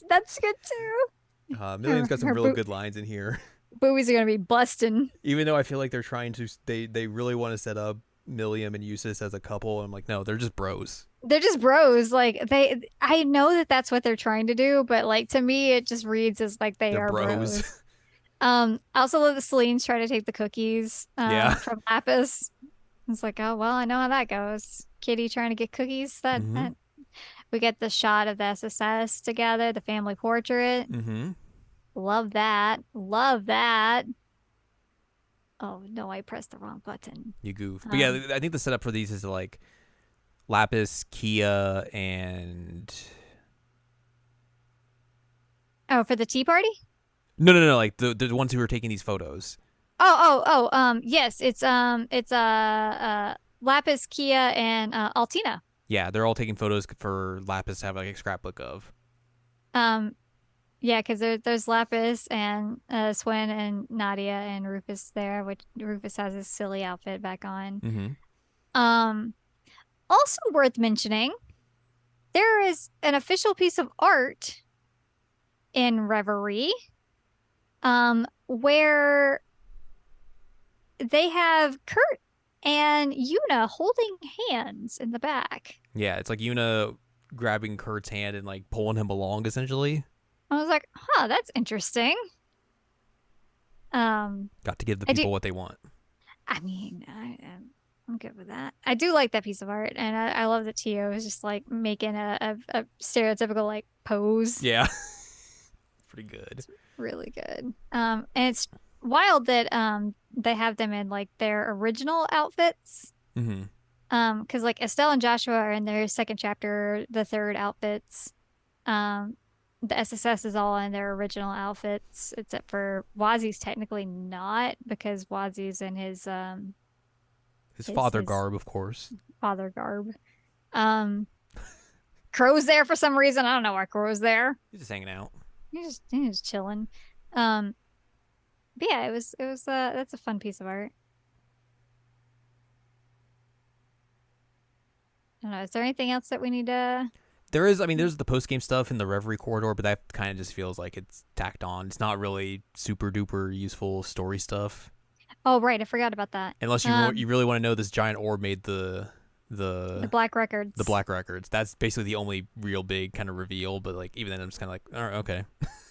That's good too. Milliam's got some Her real good lines in here. boobies are gonna be busting. Even though I feel like they're trying to, they really want to set up Milliam and Eustace as a couple. And I'm like, no, they're just bros. They're just bros. Like I know that that's what they're trying to do, but like to me, it just reads as like they They're are bros. bros. I also love that Celine's trying to take the cookies Yeah. from Lapis. It's like, oh well, I know how that goes. Kitty trying to get cookies. That we get the shot of the SSS together, the family portrait. Mm-hmm. Love that. Love that. Oh no, I pressed the wrong button. You goof. But yeah, I think the setup for these is like Lapis, Kia, and Oh, for the tea party? no, like the ones who are taking these photos. Yes, it's Lapis, Kia, and Altina. Yeah, they're all taking photos for Lapis to have like a scrapbook of. Um, yeah, because there's Lapis and Swen and Nadia and Rufus there, which Rufus has his silly outfit back on. Mm-hmm. Um, also worth mentioning, there is an official piece of art in Reverie, where they have Kurt and Yuna holding hands in the back. Yeah, it's like Yuna grabbing Kurt's hand and like pulling him along essentially. I was like, huh, that's interesting. Got to give the people what they want. I mean, I'm good with that. I do like that piece of art, and I love that Tio is just like making a stereotypical like pose. Yeah. Pretty good. It's really good. And it's wild that they have them in like their original outfits. Mm-hmm. Because like Estelle and Joshua are in their second chapter, the third outfits. The SSS is all in their original outfits, except for Wazi's technically not, because Wazi's in his father garb, of course. Father garb. Crow's there for some reason. I don't know why Crow's there. He's just hanging out. He's just chilling. But yeah, it was that's a fun piece of art. I don't know. Is there anything else that we need to? There is. I mean, there's the post game stuff in the Reverie corridor, but that kind of just feels like it's tacked on. It's not really super duper useful story stuff. Oh right, I forgot about that. Unless you really want to know this giant orb made the Black Records. The Black Records. That's basically the only real big kind of reveal. But like even then, I'm just kind of like, all right, okay.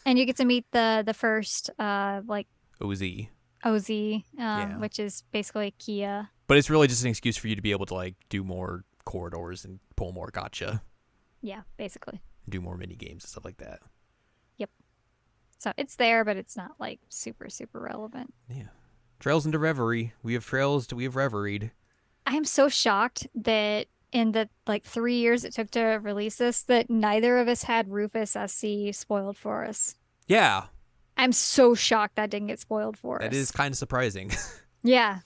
And you get to meet the first like OZ, yeah. which is basically Kia. But it's really just an excuse for you to be able to like do more corridors and pull more gotcha. Yeah, basically. Do more mini games and stuff like that. Yep. So it's there, but it's not like super relevant. Yeah. Trails into Reverie. We have trails. We have reveried. I am so shocked that in the like 3 years it took to release this, that neither of us had Rufus SC spoiled for us. Yeah. I'm so shocked that didn't get spoiled for us. That is kind of surprising. Yeah.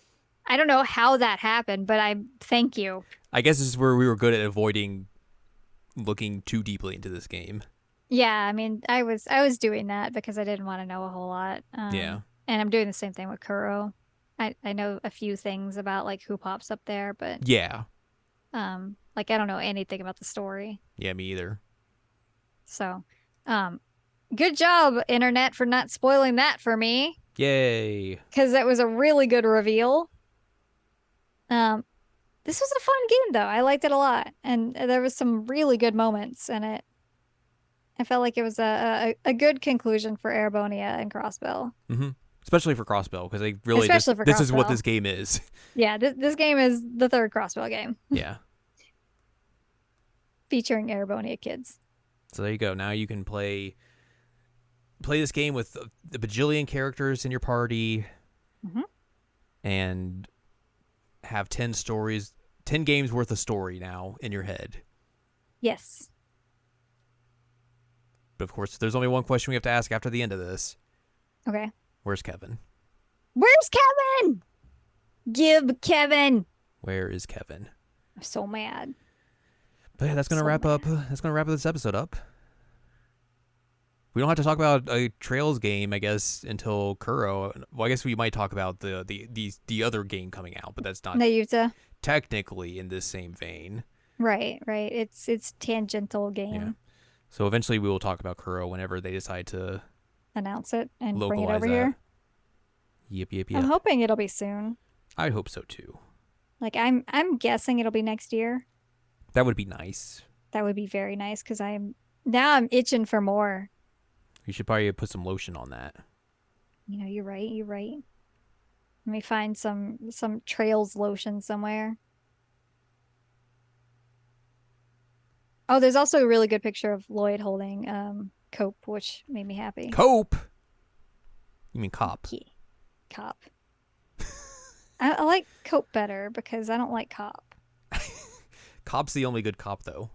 I don't know how that happened, but I thank you. I guess this is where we were good at avoiding looking too deeply into this game. Yeah, I mean, I was doing that because I didn't want to know a whole lot. Yeah. And I'm doing the same thing with Kuro. I know a few things about like who pops up there, but yeah. Like I don't know anything about the story. Yeah, me either. So, good job, internet, for not spoiling that for me. Yay. Because that was a really good reveal. This was a fun game though. I liked it a lot, and there was some really good moments in it. I felt like it was a good conclusion for Erebonia and Crossbell. Mm-hmm. Especially for Crossbell, because they really this is what this game is. Yeah, this game is the third Crossbell game. Yeah. Featuring Erebonia kids. So there you go. Now you can play this game with the bajillion characters in your party, and have 10 games worth of story now in your head. Yes. But of course, there's only one question we have to ask after the end of this. Okay. Where's Kevin? Where's Kevin? Give Kevin. Where is Kevin? I'm so mad. But yeah, that's gonna wrap up. That's gonna wrap this episode up. We don't have to talk about a Trails game, I guess, until Kuro. Well, I guess we might talk about the other game coming out, but that's not Nayuta. technically in this same vein. Right. It's tangential game. Yeah. So eventually we will talk about Kuro whenever they decide to announce it and localize bring it over that. here. Yep. I'm hoping it'll be soon. I hope so too. Like I'm guessing it'll be next year. That would be nice. That would be very nice because I'm itching for more. You should probably put some lotion on that. You're right. Let me find some Trails lotion somewhere. Oh, there's also a really good picture of Lloyd holding Cope, which made me happy. Cope? You mean cop? Yeah. Cop. I like Cope better because I don't like Cop. Cop's the only good cop, though.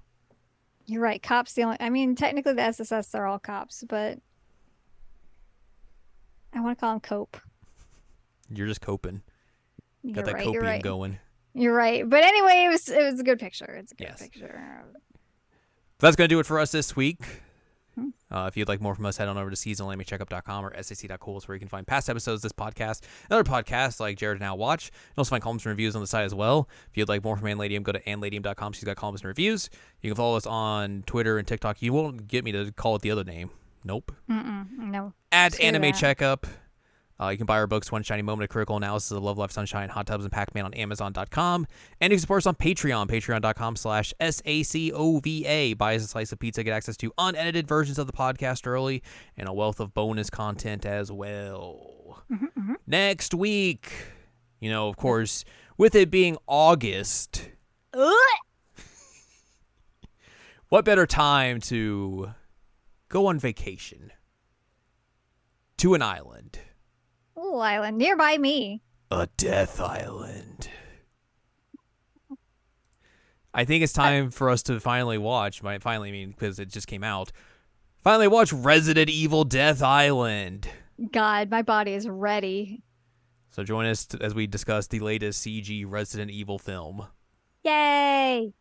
You're right. Cop's the only... I mean, technically the SSS, they're all cops, but I want to call him Cope. You're just coping. You're Got that right, copium going. You're right. But anyway, it was a good picture. It's a good picture. That's going to do it for us this week. If you'd like more from us, head on over to seasonalanimeCheckup.com or sac.cool, where you can find past episodes of this podcast and other podcasts like Jared Now Watch. You can also find columns and reviews on the site as well. If you'd like more from Anladium, go to anladium.com. She's got columns and reviews. You can follow us on Twitter and TikTok. You won't get me to call it the other name. Nope. No. At Anime Checkup. You can buy our books, One Shiny Moment, A Critical Analysis of Love, Life, Sunshine, Hot Tubs, and Pac-Man on Amazon.com. And you can support us on Patreon, patreon.com/SACOVA. Buy us a slice of pizza, get access to unedited versions of the podcast early, and a wealth of bonus content as well. Next week, of course, with it being August, what better time to go on vacation to an island? Little island nearby me. A death island. I think it's time for us to finally watch. Finally, I mean, because it just came out. Finally watch Resident Evil Death Island. God, my body is ready. So join us as we discuss the latest CG Resident Evil film. Yay!